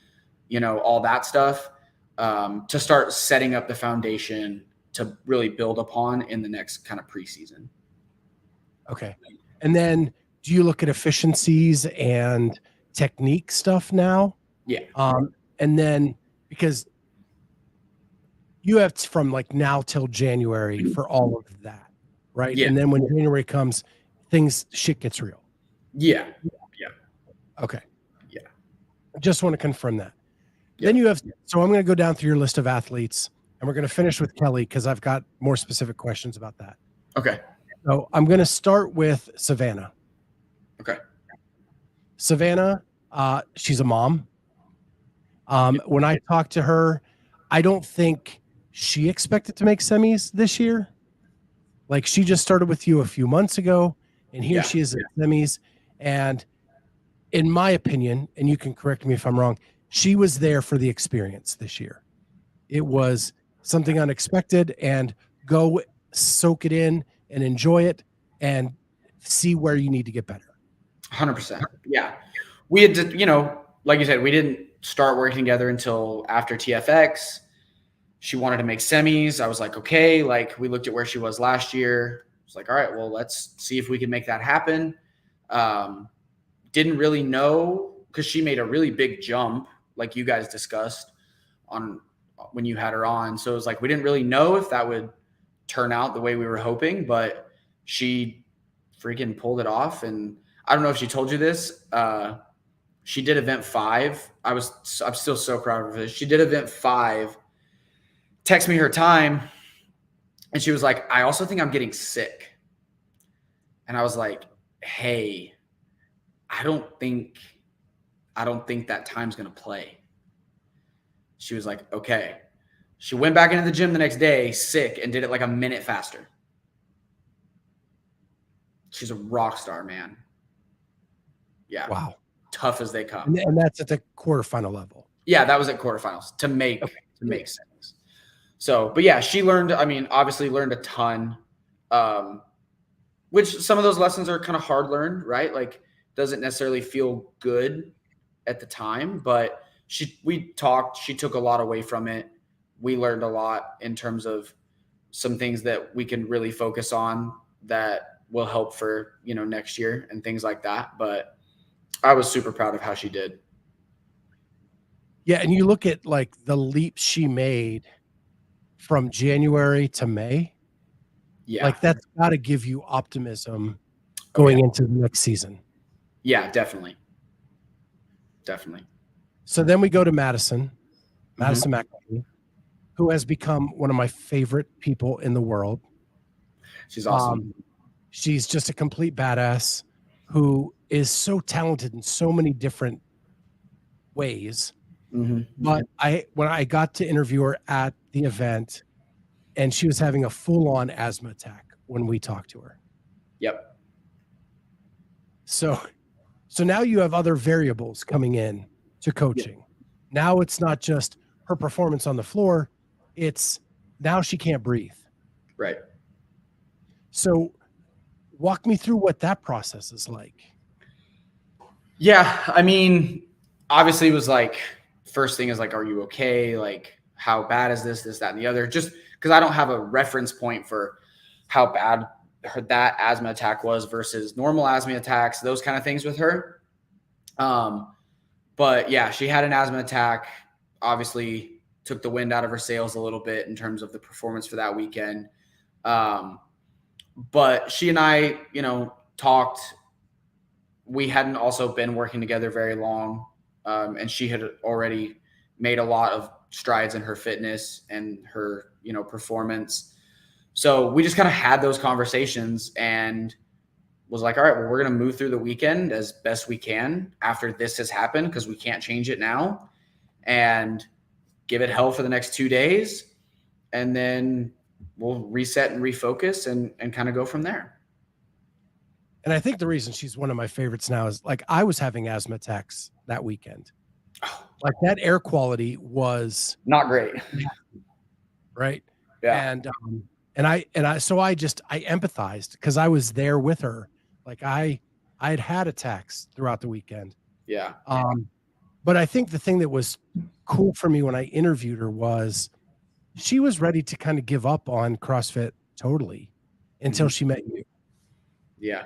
Speaker 2: all that stuff, to start setting up the foundation to really build upon in the next kind of preseason.
Speaker 1: Okay. And then do you look at efficiencies and technique stuff now?
Speaker 2: Yeah.
Speaker 1: And then because you have from like now till January for all of that, right?
Speaker 2: Yeah.
Speaker 1: And then when January comes, shit gets real.
Speaker 2: Yeah.
Speaker 1: Okay.
Speaker 2: Yeah.
Speaker 1: I just want to confirm that.
Speaker 2: Yeah.
Speaker 1: Then you have, so I'm going to go down through your list of athletes and we're going to finish with Kelly because I've got more specific questions about that.
Speaker 2: Okay.
Speaker 1: So I'm going to start with Savanah.
Speaker 2: Okay.
Speaker 1: Savanah, she's a mom. When I talked to her, I don't think she expected to make semis this year. Like she just started with you a few months ago, and here she is at semis. And in my opinion, and you can correct me if I'm wrong, she was there for the experience this year. It was something unexpected, and go soak it in and enjoy it and see where you need to get better.
Speaker 2: 100%. Yeah. We had to, like you said, we didn't start working together until after TFX. She wanted to make semis. I was like, okay, like we looked at where she was last year. I was like, all right, well, let's see if we can make that happen. Didn't really know because she made a really big jump, like you guys discussed on when you had her on. So it was like, we didn't really know if that would turn out the way we were hoping, but she freaking pulled it off. And I don't know if she told you this. She did event 5. I'm still so proud of her. She did event 5, text me her time, and she was like, I also think I'm getting sick. And I was like, hey, I don't think that time's going to play. She was like, okay. She went back into the gym the next day sick and did it like a minute faster. She's a rock star, man. Yeah.
Speaker 1: Wow.
Speaker 2: Tough as they come.
Speaker 1: And that's at the quarterfinal level.
Speaker 2: Yeah, that was at quarterfinals to make sense. So, but yeah, she learned, obviously learned a ton, which some of those lessons are kind of hard learned, right? Like doesn't necessarily feel good at the time, but we talked, she took a lot away from it. We learned a lot in terms of some things that we can really focus on that will help for, next year and things like that. But I was super proud of how she did.
Speaker 1: Yeah. And you look at like the leap she made from January to May.
Speaker 2: Yeah.
Speaker 1: Like that's got to give you optimism going into the next season.
Speaker 2: Yeah, definitely. Definitely.
Speaker 1: So then we go to Madison McElhaney, who has become one of my favorite people in the world.
Speaker 2: She's awesome.
Speaker 1: She's just a complete badass who is so talented in so many different ways. But when I got to interview her at the event, and she was having a full-on asthma attack when we talked to her.
Speaker 2: Yep.
Speaker 1: So now you have other variables coming in to coaching. Yep. Now it's not just her performance on the floor. It's now she can't breathe.
Speaker 2: Right.
Speaker 1: So walk me through what that process is like.
Speaker 2: Yeah. Obviously it was like, first thing is like, are you okay? Like, how bad is this, that, and the other? Just because I don't have a reference point for how bad that asthma attack was versus normal asthma attacks, those kind of things with her. But yeah, she had an asthma attack, obviously took the wind out of her sails a little bit in terms of the performance for that weekend. But she and I, talked. We hadn't also been working together very long. And she had already made a lot of strides in her fitness and her, performance. So we just kind of had those conversations and was like, all right, well, we're going to move through the weekend as best we can after this has happened, because we can't change it now, and give it hell for the next 2 days. And then we'll reset and refocus and kind of go from there.
Speaker 1: And I think the reason she's one of my favorites now is like I was having asthma attacks that weekend. Like that air quality was
Speaker 2: not great.
Speaker 1: Right.
Speaker 2: Yeah.
Speaker 1: And And I empathized because I was there with her. Like I had attacks throughout the weekend.
Speaker 2: Yeah.
Speaker 1: But I think the thing that was cool for me when I interviewed her was she was ready to kind of give up on CrossFit totally until she met you.
Speaker 2: Yeah.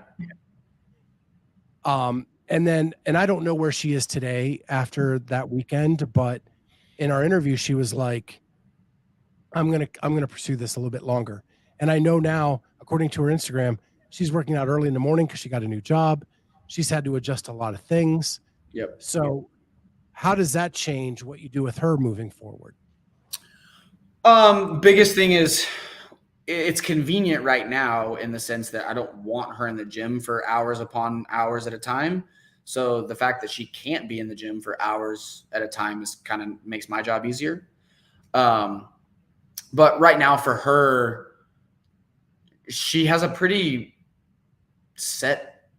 Speaker 1: And I don't know where she is today after that weekend, but in our interview, she was like, I'm gonna pursue this a little bit longer. And I know now, according to her Instagram, she's working out early in the morning because she got a new job. She's had to adjust a lot of things.
Speaker 2: Yep.
Speaker 1: So how does that change what you do with her moving forward?
Speaker 2: Biggest thing is it's convenient right now in the sense that I don't want her in the gym for hours upon hours at a time. So the fact that she can't be in the gym for hours at a time is kind of makes my job easier. But right now for her, she has a pretty set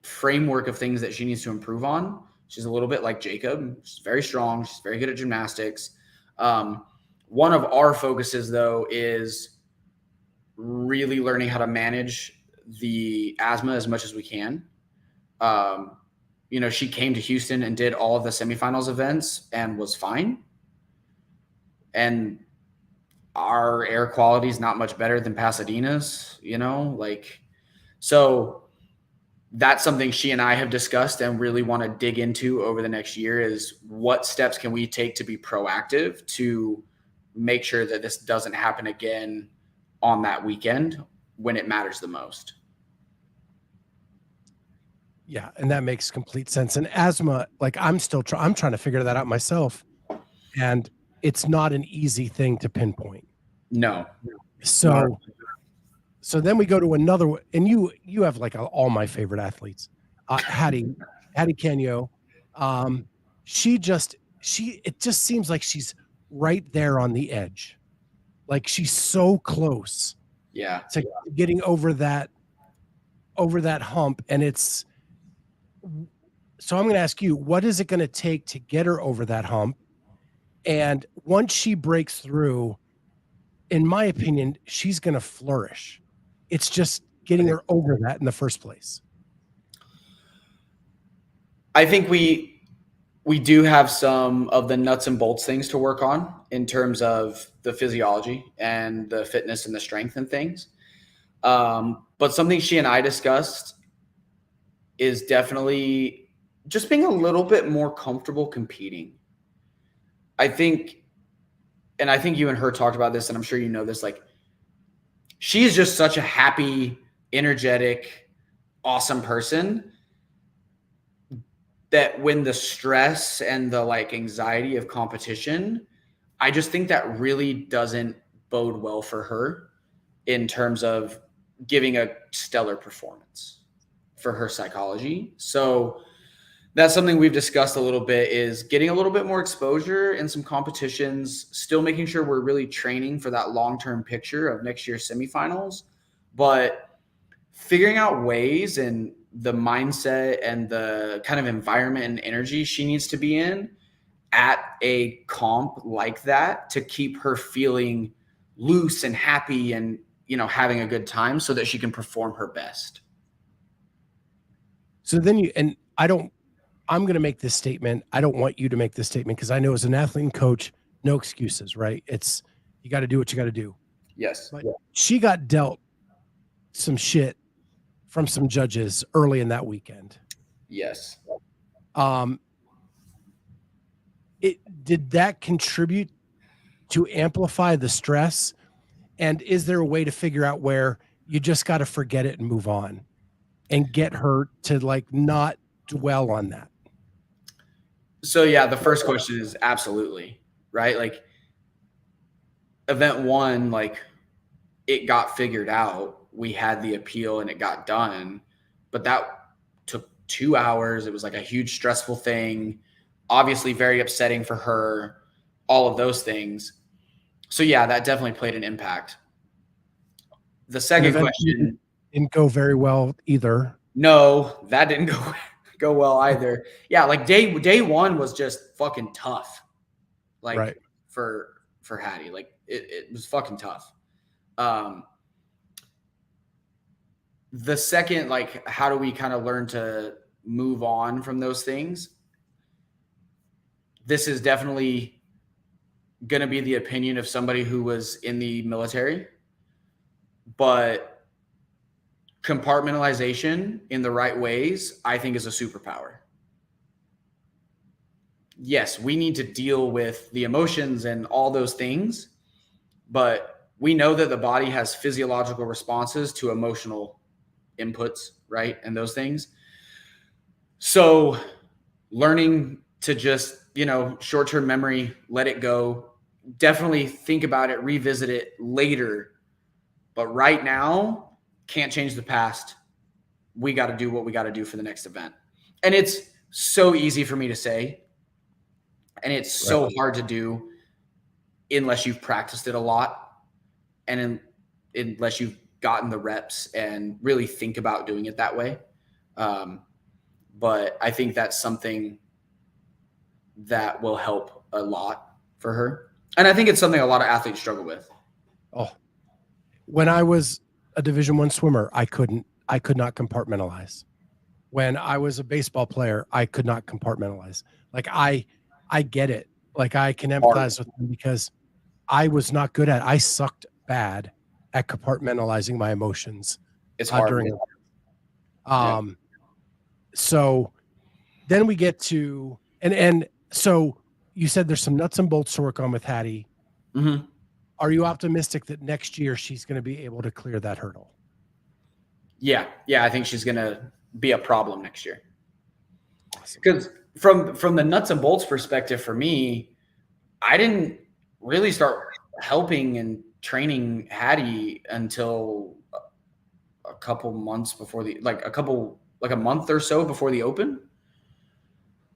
Speaker 2: framework of things that she needs to improve on. She's a little bit like Jacob. She's very strong. She's very good at gymnastics. One of our focuses, though, is really learning how to manage the asthma as much as we can. She came to Houston and did all of the semifinals events and was fine. And our air quality is not much better than Pasadena's, so that's something she and I have discussed and really want to dig into over the next year is what steps can we take to be proactive to make sure that this doesn't happen again on that weekend when it matters the most.
Speaker 1: Yeah. And that makes complete sense. And asthma, like I'm trying to figure that out myself. And it's not an easy thing to pinpoint.
Speaker 2: No.
Speaker 1: So then we go to another, and you have like all my favorite athletes. Hattie Kanyo. It just seems like she's right there on the edge. Like she's so close.
Speaker 2: Yeah.
Speaker 1: To getting over that hump. And so I'm going to ask you, what is it going to take to get her over that hump? And once she breaks through, in my opinion, she's going to flourish. It's just getting her over that in the first place.
Speaker 2: I think we do have some of the nuts and bolts things to work on in terms of the physiology and the fitness and the strength and things. But something she and I discussed is definitely just being a little bit more comfortable competing. I think you and her talked about this, and I'm sure you know this, like she's just such a happy, energetic, awesome person that when the stress and the anxiety of competition, I just think that really doesn't bode well for her in terms of giving a stellar performance for her psychology. So that's something we've discussed a little bit is getting a little bit more exposure in some competitions, still making sure we're really training for that long-term picture of next year's semifinals, but figuring out ways and the mindset and the kind of environment and energy she needs to be in at a comp like that to keep her feeling loose and happy and, having a good time so that she can perform her best.
Speaker 1: So then I'm going to make this statement. I don't want you to make this statement because I know as an athlete and coach, no excuses, right? You got to do what you got to do.
Speaker 2: Yes.
Speaker 1: But she got dealt some shit from some judges early in that weekend.
Speaker 2: Yes.
Speaker 1: Did that contribute to amplify the stress? And is there a way to figure out where you just got to forget it and move on and get her to not dwell on that?
Speaker 2: So yeah, the first question is absolutely, right? Event one, it got figured out. We had the appeal and it got done, but that took 2 hours. It was a huge stressful thing, obviously very upsetting for her, all of those things. So yeah, that definitely played an impact. The second question
Speaker 1: didn't go very well either.
Speaker 2: No, that didn't go well either. Yeah, day one was just fucking tough.
Speaker 1: Right.
Speaker 2: for Hattie. It was fucking tough. The second, like, how do we kind of learn to move on from those things? This is definitely going to be the opinion of somebody who was in the military, but compartmentalization in the right ways, I think, is a superpower. Yes, we need to deal with the emotions and all those things, but we know that the body has physiological responses to emotional inputs, right? And those things. So learning to just, short-term memory, let it go, definitely think about it, revisit it later. But right now, can't change the past. We got to do what we got to do for the next event. And it's so easy for me to say, and it's so hard to do unless you've practiced it a lot and unless you've gotten the reps and really think about doing it that way. But I think that's something that will help a lot for her. And I think it's something a lot of athletes struggle with.
Speaker 1: Oh, when I was a Division I swimmer, I could not compartmentalize. When I was a baseball player, I could not compartmentalize. Like I get it. Like I can empathize with them because I was not good at it. I sucked bad at compartmentalizing my emotions.
Speaker 2: It's hard.
Speaker 1: So then we get to, and so you said there's some nuts and bolts to work on with Hattie.
Speaker 2: Mm-hmm.
Speaker 1: Are you optimistic that next year she's going to be able to clear that hurdle?
Speaker 2: Yeah. I think she's going to be a problem next year. Because from the nuts and bolts perspective, for me, I didn't really start helping and training Hattie until a couple months before a month or so before the Open.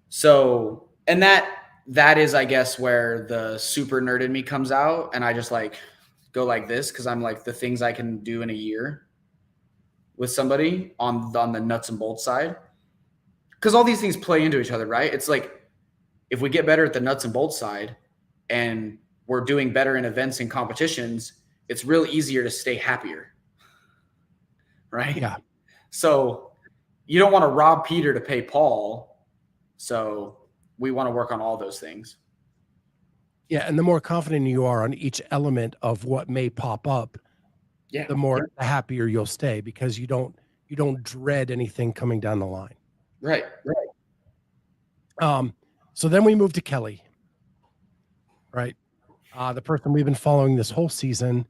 Speaker 2: So, and that is, I guess, where the super nerd in me comes out, and I just like go like this because I'm like the things I can do in a year with somebody on the nuts and bolts side, because all these things play into each other, right? It's like if we get better at the nuts and bolts side and we're doing better in events and competitions, it's real easier to stay happier, right?
Speaker 1: Yeah.
Speaker 2: So you don't want to rob Peter to pay Paul. So we want to work on all those things.
Speaker 1: Yeah, and the more confident you are on each element of what may pop up, the more happier you'll stay because you don't dread anything coming down the line.
Speaker 2: Right.
Speaker 1: So then we move to Kelly, right? The person we've been following this whole season,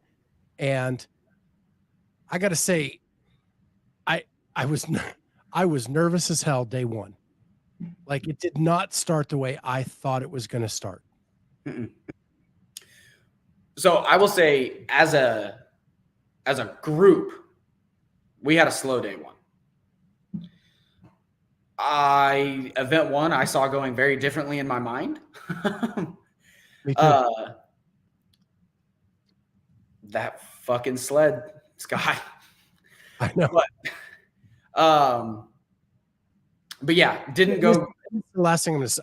Speaker 1: and I got to say, I was nervous as hell day one. Like it did not start the way I thought it was going to start.
Speaker 2: Mm-mm. So I will say, as a group, we had a slow day one. Event one, I saw going very differently in my mind.
Speaker 1: Me too.
Speaker 2: That fucking sled, Scott.
Speaker 1: I know.
Speaker 2: But yeah, didn't go.
Speaker 1: The last thing I'm going to say,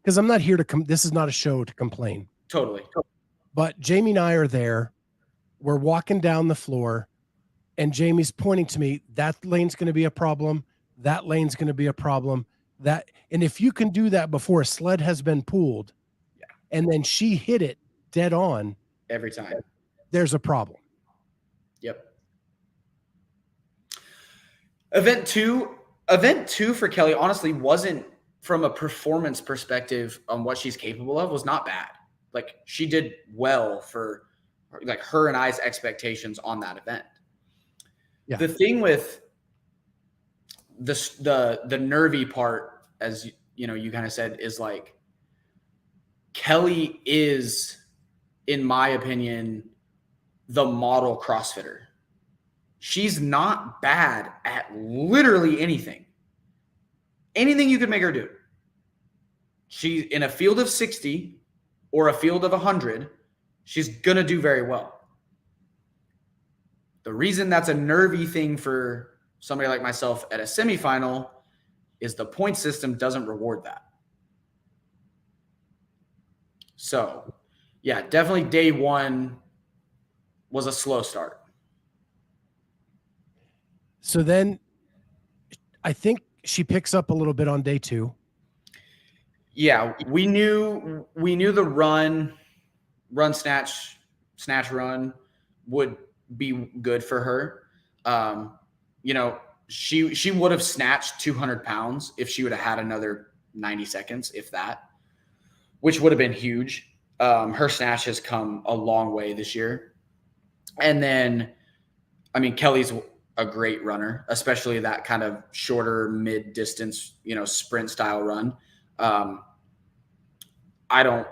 Speaker 1: because I'm not here to this is not a show to complain.
Speaker 2: Totally.
Speaker 1: But Jamie and I are there. We're walking down the floor, and Jamie's pointing to me. That lane's going to be a problem. That lane's going to be a problem. And if you can do that before a sled has been pulled, and then she hit it dead on
Speaker 2: every time,
Speaker 1: there's a problem.
Speaker 2: Yep. Event two for Kelly honestly wasn't, from a performance perspective on what she's capable of, was not bad. Like she did well for like her and I's expectations on that event. Yeah. The thing with the nervy part, as you kind of said, is like Kelly is, in my opinion, the model CrossFitter. She's not bad at literally anything. Anything you could make her do. She's in a field of 60 or a field of 100, she's going to do very well. The reason that's a nervy thing for somebody like myself at a semifinal is the point system doesn't reward that. So, yeah, definitely day one was a slow start.
Speaker 1: So then I think she picks up a little bit on day 2.
Speaker 2: Yeah, we knew the run snatch run would be good for her. She would have snatched 200 pounds if she would have had another 90 seconds, if that, which would have been huge. Her snatch has come a long way this year. And then, Kelly's a great runner, especially that kind of shorter mid distance, sprint style run. I don't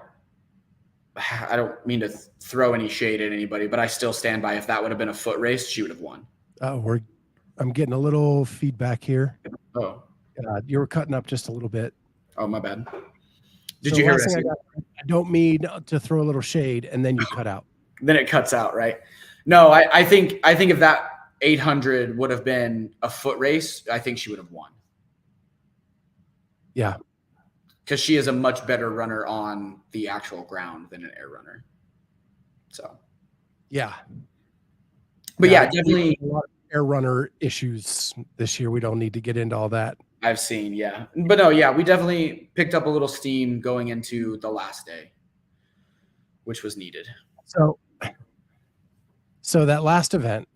Speaker 2: mean to throw any shade at anybody, but I still stand by if that would have been a foot race, she would have won.
Speaker 1: I'm getting a little feedback here.
Speaker 2: Oh,
Speaker 1: you were cutting up just a little bit.
Speaker 2: Oh, my bad. Did you hear what
Speaker 1: I don't mean to throw a little shade, and then you cut out.
Speaker 2: Then it cuts out, right? No, I think if that 800 would have been a foot race, I think she would have won.
Speaker 1: Yeah.
Speaker 2: Because she is a much better runner on the actual ground than an air runner. So.
Speaker 1: Yeah.
Speaker 2: But yeah, definitely
Speaker 1: a lot of air runner issues this year. We don't need to get into all that.
Speaker 2: I've seen, yeah. But no, yeah, we definitely picked up a little steam going into the last day, which was needed.
Speaker 1: So that last event,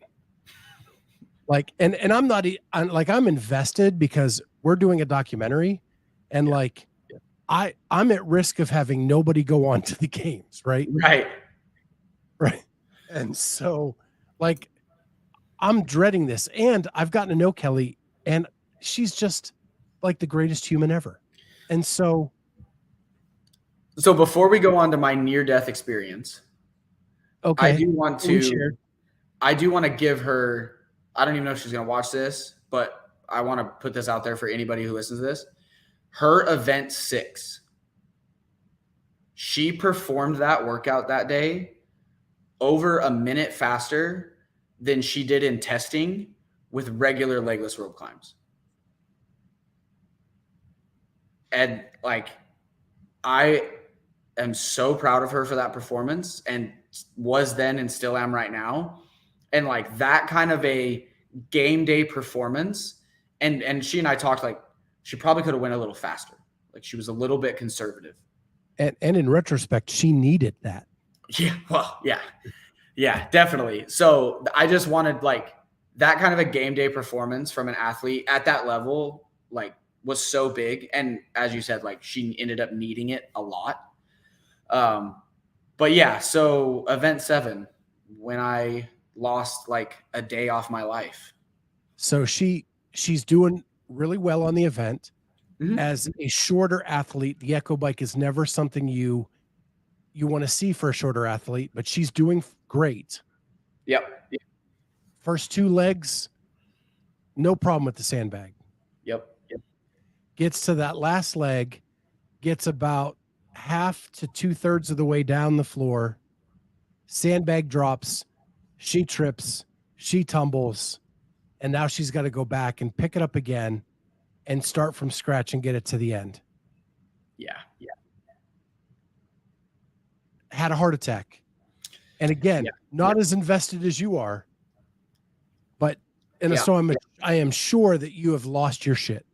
Speaker 1: and I'm invested because we're doing a documentary, and I'm at risk of having nobody go on to the games, right? Right. And so I'm dreading this, and I've gotten to know Kelly, and she's just like the greatest human ever. And so
Speaker 2: before we go on to my near-death experience,
Speaker 1: okay,
Speaker 2: I do want to give her, I don't even know if she's going to watch this, but I want to put this out there for anybody who listens to this. Her event 6, she performed that workout that day over a minute faster than she did in testing with regular legless rope climbs. And I am so proud of her for that performance, and was then and still am right now. And that kind of a game day performance. And she and I talked, she probably could have went a little faster. She was a little bit conservative.
Speaker 1: And in retrospect, she needed that.
Speaker 2: Yeah. Well, yeah. Yeah, definitely. So I just wanted that kind of a game day performance from an athlete at that level, was so big. And as you said, she ended up needing it a lot. But yeah, so event 7, when I lost a day off my life.
Speaker 1: So she's doing really well on the event. Mm-hmm. As a shorter athlete, the Echo Bike is never something you want to see for a shorter athlete, but she's doing great.
Speaker 2: Yep.
Speaker 1: First 2 legs, no problem with the sandbag.
Speaker 2: Yep.
Speaker 1: Gets to that last leg, gets about half to 2/3 of the way down the floor. Sandbag drops, she trips, she tumbles, and now she's got to go back and pick it up again and start from scratch and get it to the end.
Speaker 2: Yeah.
Speaker 1: Had a heart attack. And again, not as invested as you are, but so I am sure that you have lost your shit.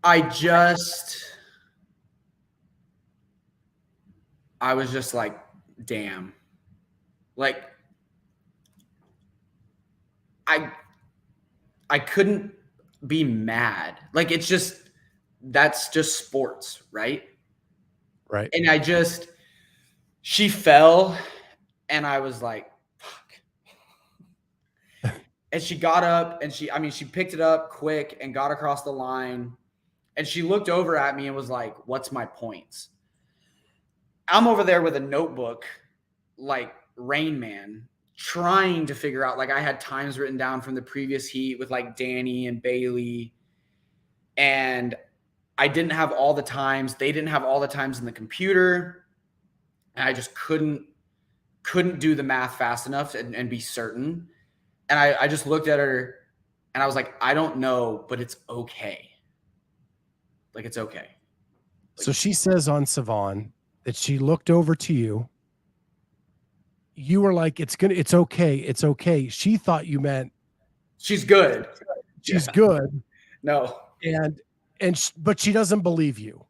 Speaker 2: I was just damn. I couldn't be mad. That's just sports, right?
Speaker 1: Right.
Speaker 2: And she fell, and I was like, fuck. And she got up, and she picked it up quick and got across the line. And she looked over at me and was like, what's my points? I'm over there with a notebook, Rain Man, trying to figure out, I had times written down from the previous heat with Danny and Bailey. And I didn't have all the times. They didn't have all the times in the computer. And I just couldn't do the math fast enough and be certain. And I just looked at her and I was like, I don't know, but it's okay. It's okay.
Speaker 1: So she says on Savanah, that she looked over to you. You were like, it's okay. It's okay. She thought you meant
Speaker 2: She's good.
Speaker 1: she's
Speaker 2: Yeah.
Speaker 1: good.
Speaker 2: No.
Speaker 1: But she doesn't believe you.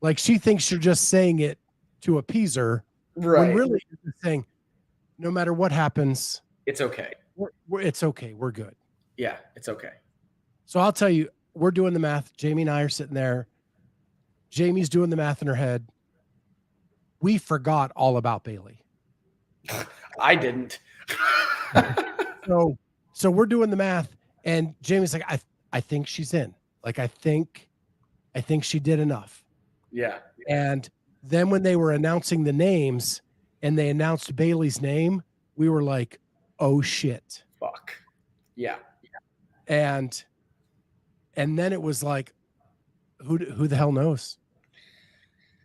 Speaker 1: Like she thinks you're just saying it to appease her.
Speaker 2: Right.
Speaker 1: When really you're saying, no matter what happens,
Speaker 2: It's okay.
Speaker 1: It's okay. We're good.
Speaker 2: Yeah, it's okay.
Speaker 1: So I'll tell you, we're doing the math. Jamie and I are sitting there. Jamie's doing the math in her head. We forgot all about Bailey.
Speaker 2: I didn't.
Speaker 1: So we're doing the math, and Jamie's like, I think she's in. Like, I think she did enough.
Speaker 2: Yeah.
Speaker 1: And then when they were announcing the names and they announced Bailey's name, we were like, oh shit.
Speaker 2: Fuck. Yeah.
Speaker 1: And then it was like, who the hell knows?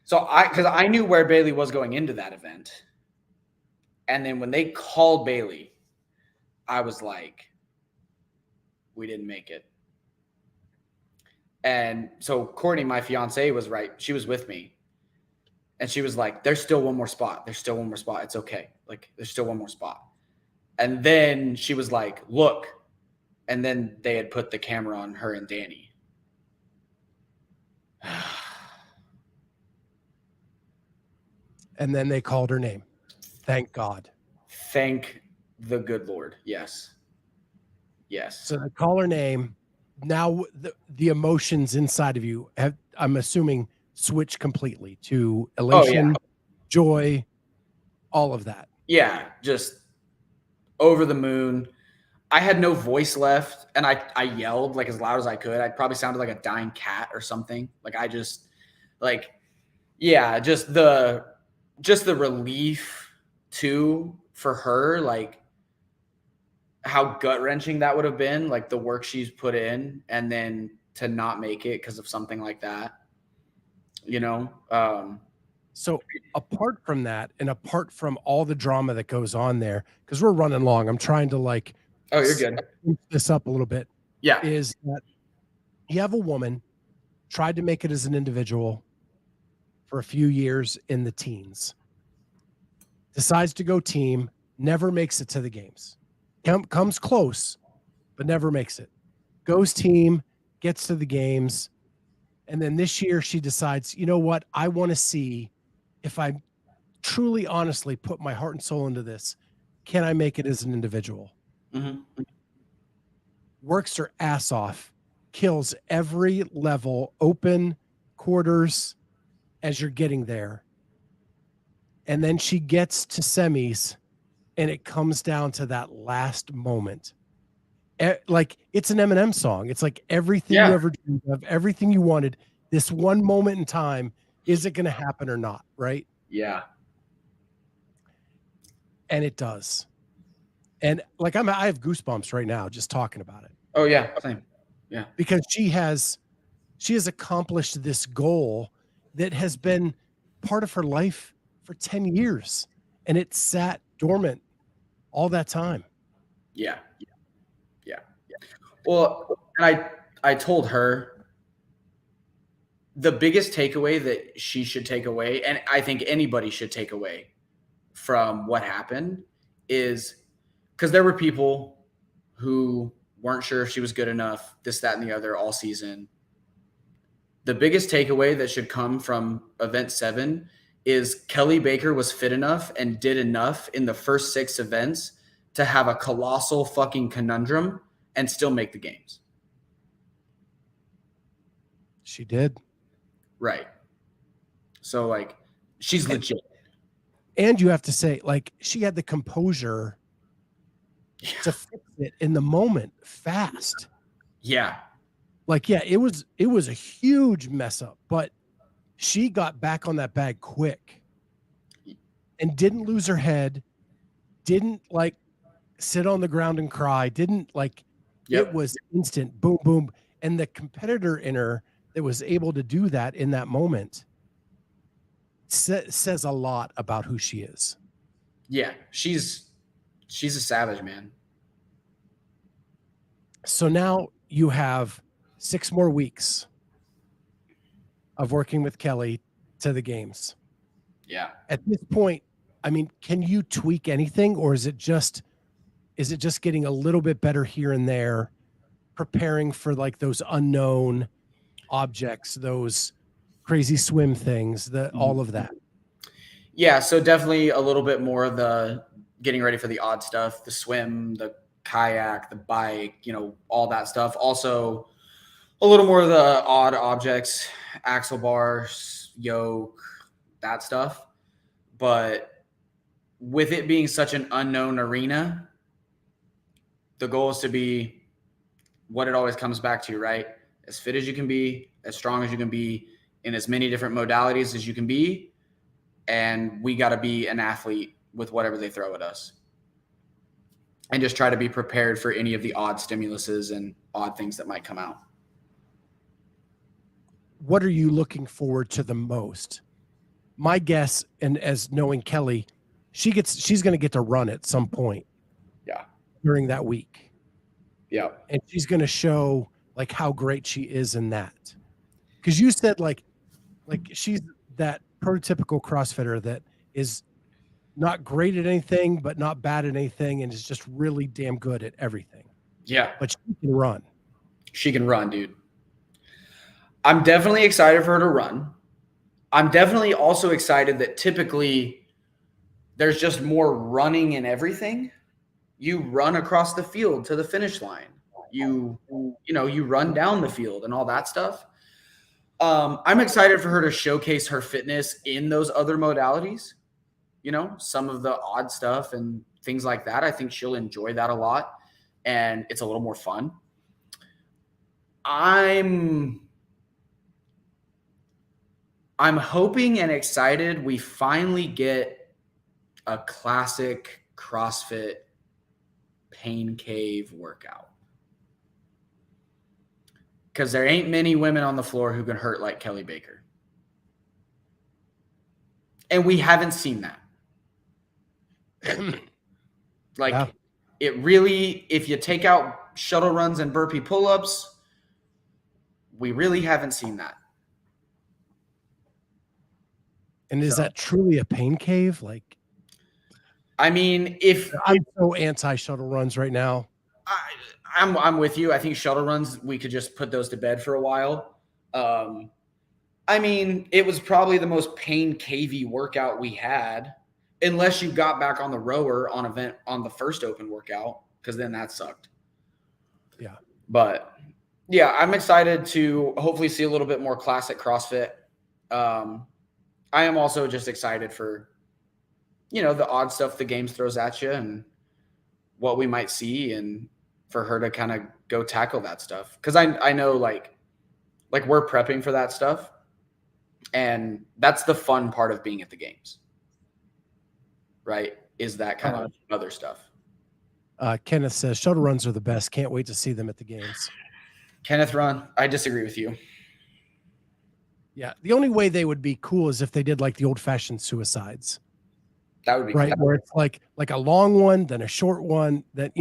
Speaker 2: So because I knew where Bailey was going into that event. And then when they called Bailey, I was like, we didn't make it. And so Courtney, my fiance, was right. She was with me. And she was like, there's still one more spot. There's still one more spot. It's okay. Like, there's still one more spot. And then she was like, look. And then they had put the camera on her and Danny.
Speaker 1: And then they called her name. Thank God.
Speaker 2: Thank the good Lord. Yes. Yes.
Speaker 1: So they call her name. Now the emotions inside of you have, I'm assuming, switched completely to elation, joy, all of that.
Speaker 2: Yeah, just over the moon. I had no voice left, and I yelled like as loud as I could. I probably sounded like a dying cat or something. Like I just like, yeah, just the relief too for her, like how gut-wrenching that would have been, like the work she's put in, and then to not make it because of something like that, you know?
Speaker 1: So apart from that, and apart from all the drama that goes on there, because we're running long, I'm trying to like,
Speaker 2: oh, you're good.
Speaker 1: This up a little bit.
Speaker 2: Yeah.
Speaker 1: Is that you have a woman tried to make it as an individual for a few years in the teens, decides to go team, never makes it to the games. Comes close, but never makes it. Goes team, gets to the games. And then this year she decides, you know what? I want to see if I truly, honestly put my heart and soul into this. Can I make it as an individual?
Speaker 2: Mm-hmm.
Speaker 1: Works her ass off, kills every level, open, quarters, as you're getting there. And then she gets to semis, and it comes down to that last moment. Like it's an Eminem song. It's like everything you ever dreamed of, everything you wanted. This one moment in time, is it going to happen or not? Right?
Speaker 2: Yeah.
Speaker 1: And it does. And like I have goosebumps right now just talking about it.
Speaker 2: Oh yeah, same. Yeah.
Speaker 1: Because she has accomplished this goal that has been part of her life for 10 years, and it sat dormant all that time.
Speaker 2: Yeah. Well, and I told her the biggest takeaway that she should take away, and I think anybody should take away from what happened, is because there were people who weren't sure if she was good enough, this, that, and the other all season. The biggest takeaway that should come from Event 7 is Kelly Baker was fit enough and did enough in the first 6 events to have a colossal fucking conundrum and still make the games.
Speaker 1: She did.
Speaker 2: Right. So, like, she's legit.
Speaker 1: And you have to say, like, she had the composure to fix it in the moment fast.
Speaker 2: Yeah.
Speaker 1: Like, yeah, it was a huge mess up, but she got back on that bag quick and didn't lose her head, didn't like sit on the ground and cry, didn't like, it was instant, boom, boom. And the competitor in her that was able to do that in that moment says a lot about who she is.
Speaker 2: Yeah, she's a savage, man.
Speaker 1: So now you have 6 more weeks of working with Kelly to the games.
Speaker 2: Yeah.
Speaker 1: At this point, I mean, can you tweak anything, or is it just getting a little bit better here and there, preparing for like those unknown objects, those crazy swim things, all of that?
Speaker 2: Yeah, so definitely a little bit more of the getting ready for the odd stuff, the swim, the kayak, the bike, all that stuff. Also, a little more of the odd objects, axle bars, yoke, that stuff. But with it being such an unknown arena, the goal is to be what it always comes back to, right? As fit as you can be, as strong as you can be, in as many different modalities as you can be. And we got to be an athlete with whatever they throw at us. And just try to be prepared for any of the odd stimuluses and odd things that might come out.
Speaker 1: What are you looking forward to the most? My guess, and as knowing Kelly, she's going to get to run at some point.
Speaker 2: Yeah.
Speaker 1: During that week.
Speaker 2: Yeah.
Speaker 1: And she's going to show like how great she is in that. Because you said like she's that prototypical CrossFitter that is not great at anything, but not bad at anything, and is just really damn good at everything.
Speaker 2: Yeah.
Speaker 1: But she can run.
Speaker 2: She can run, dude. I'm definitely excited for her to run. I'm definitely also excited that typically there's just more running in everything. You run across the field to the finish line. You run down the field and all that stuff. I'm excited for her to showcase her fitness in those other modalities, some of the odd stuff and things like that. I think she'll enjoy that a lot, and it's a little more fun. I'm hoping and excited we finally get a classic CrossFit pain cave workout. Because there ain't many women on the floor who can hurt like Kelly Baker. And we haven't seen that. It really, if you take out shuttle runs and burpee pull-ups, we really haven't seen that.
Speaker 1: And is that truly a pain cave? Like,
Speaker 2: I mean,
Speaker 1: I'm so anti shuttle runs right now.
Speaker 2: I'm with you. I think shuttle runs, we could just put those to bed for a while. I mean, it was probably the most pain cavey workout we had, unless you got back on the rower on the first open workout, because then that sucked.
Speaker 1: Yeah.
Speaker 2: But yeah, I'm excited to hopefully see a little bit more classic CrossFit. I am also just excited for, the odd stuff the games throws at you and what we might see, and for her to kind of go tackle that stuff. Because I know like we're prepping for that stuff, and that's the fun part of being at the games, right? Is that kind of other stuff.
Speaker 1: Kenneth says shuttle runs are the best. Can't wait to see them at the games.
Speaker 2: Kenneth Run, I disagree with you.
Speaker 1: Yeah, the only way they would be cool is if they did like the old-fashioned suicides.
Speaker 2: That would be
Speaker 1: right,
Speaker 2: cool.
Speaker 1: where it's like a long one, then a short one, then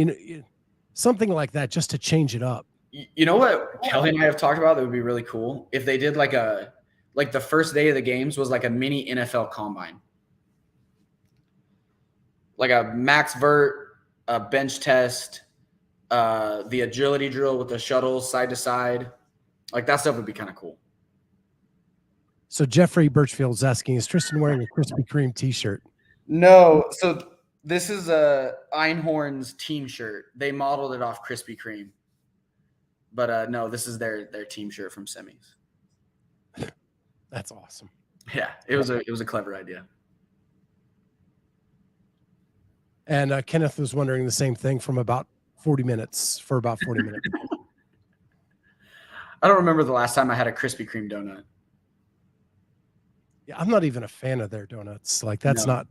Speaker 1: something like that, just to change it up.
Speaker 2: You know what Kelly and I have talked about that would be really cool? If they did like the first day of the games was like a mini NFL combine. Like a max vert, a bench test, the agility drill with the shuttles side to side. Like that stuff would be kind of cool.
Speaker 1: So Jeffrey Birchfield's asking, is Triston wearing a Krispy Kreme t-shirt?
Speaker 2: No. So this is a Einhorn's team shirt. They modeled it off Krispy Kreme. But no, this is their team shirt from semis.
Speaker 1: That's awesome.
Speaker 2: Yeah, it was a clever idea.
Speaker 1: And Kenneth was wondering the same thing for about 40 minutes.
Speaker 2: I don't remember the last time I had a Krispy Kreme donut.
Speaker 1: Yeah, I'm not even a fan of their donuts. Like that's not.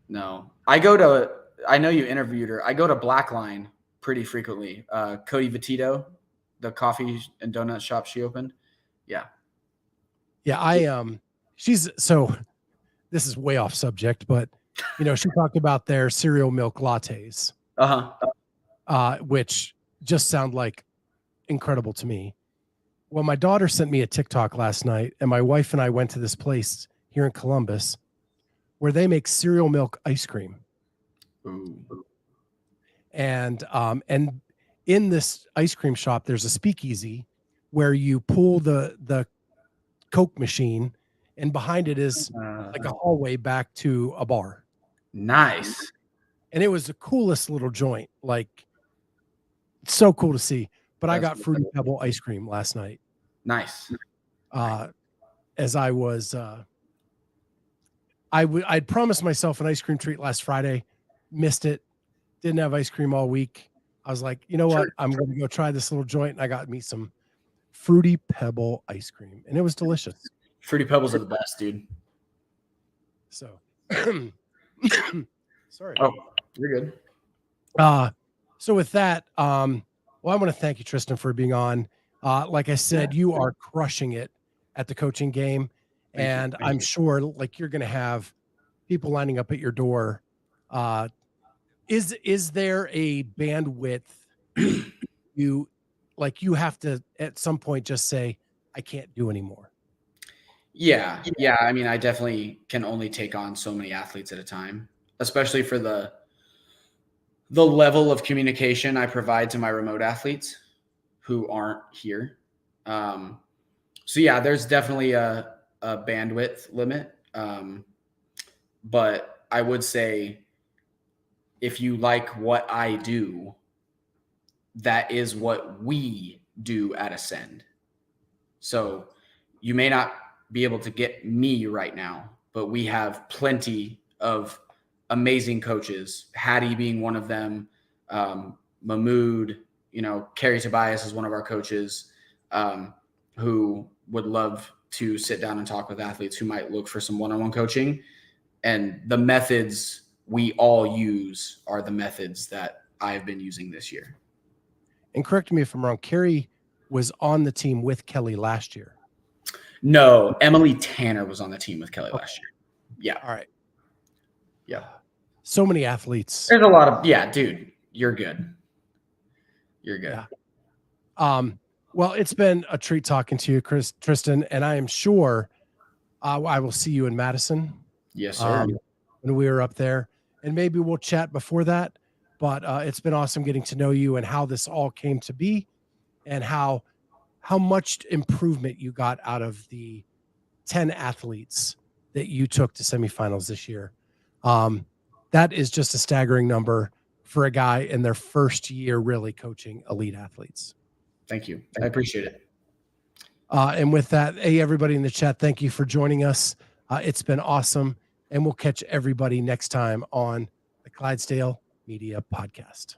Speaker 2: No, I know you interviewed her. I go to Blackline pretty frequently. Cody Vitito, the coffee and donut shop she opened. Yeah.
Speaker 1: Yeah, she's so. This is way off subject, but she talked about their cereal milk lattes, which just sound like incredible to me. Well, my daughter sent me a TikTok last night, and my wife and I went to this place here in Columbus where they make cereal milk ice cream.
Speaker 2: Ooh.
Speaker 1: And in this ice cream shop, there's a speakeasy where you pull the Coke machine, and behind it is like a hallway back to a bar.
Speaker 2: Nice.
Speaker 1: And it was the coolest little joint. Like, so cool to see. But I got Fruity Pebble ice cream last night.
Speaker 2: Nice.
Speaker 1: As I was, I'd promised myself an ice cream treat last Friday, missed it, didn't have ice cream all week. I was like, you know what? I'm going to go try this little joint. And I got me some Fruity Pebble ice cream, and it was delicious.
Speaker 2: Fruity Pebbles are the best, dude.
Speaker 1: So, sorry.
Speaker 2: Oh, you're good.
Speaker 1: So with that, well, I want to thank you, Triston, for being on. Like I said, you are crushing it at the coaching game, and I'm sure like you're going to have people lining up at your door. Is there a bandwidth you have to at some point just say, I can't do anymore?
Speaker 2: Yeah. I mean, I definitely can only take on so many athletes at a time, especially for the level of communication I provide to my remote athletes who aren't here. So yeah, there's definitely a bandwidth limit. But I would say if you like what I do, that is what we do at Ascend. So you may not be able to get me right now, but we have plenty of amazing coaches, Hattie being one of them, Mahmood, Kerry Tobias is one of our coaches, who would love to sit down and talk with athletes who might look for some one-on-one coaching. And the methods we all use are the methods that I've been using this year.
Speaker 1: And correct me if I'm wrong, Kerry was on the team with Kelly last year.
Speaker 2: No, Emily Tanner was on the team with Kelly last year. Yeah.
Speaker 1: All right.
Speaker 2: Yeah.
Speaker 1: So many athletes.
Speaker 2: There's a lot of, dude, you're good. You're good.
Speaker 1: Yeah. Well, it's been a treat talking to you, Triston, and I am sure I will see you in Madison.
Speaker 2: Yes, sir.
Speaker 1: When we were up there, and maybe we'll chat before that, but it's been awesome getting to know you and how this all came to be and how much improvement you got out of the 10 athletes that you took to semifinals this year. That is just a staggering number for a guy in their first year really coaching elite athletes.
Speaker 2: Thank you. I appreciate it.
Speaker 1: And with that, hey, everybody in the chat, thank you for joining us. It's been awesome. And we'll catch everybody next time on the Clydesdale Media Podcast.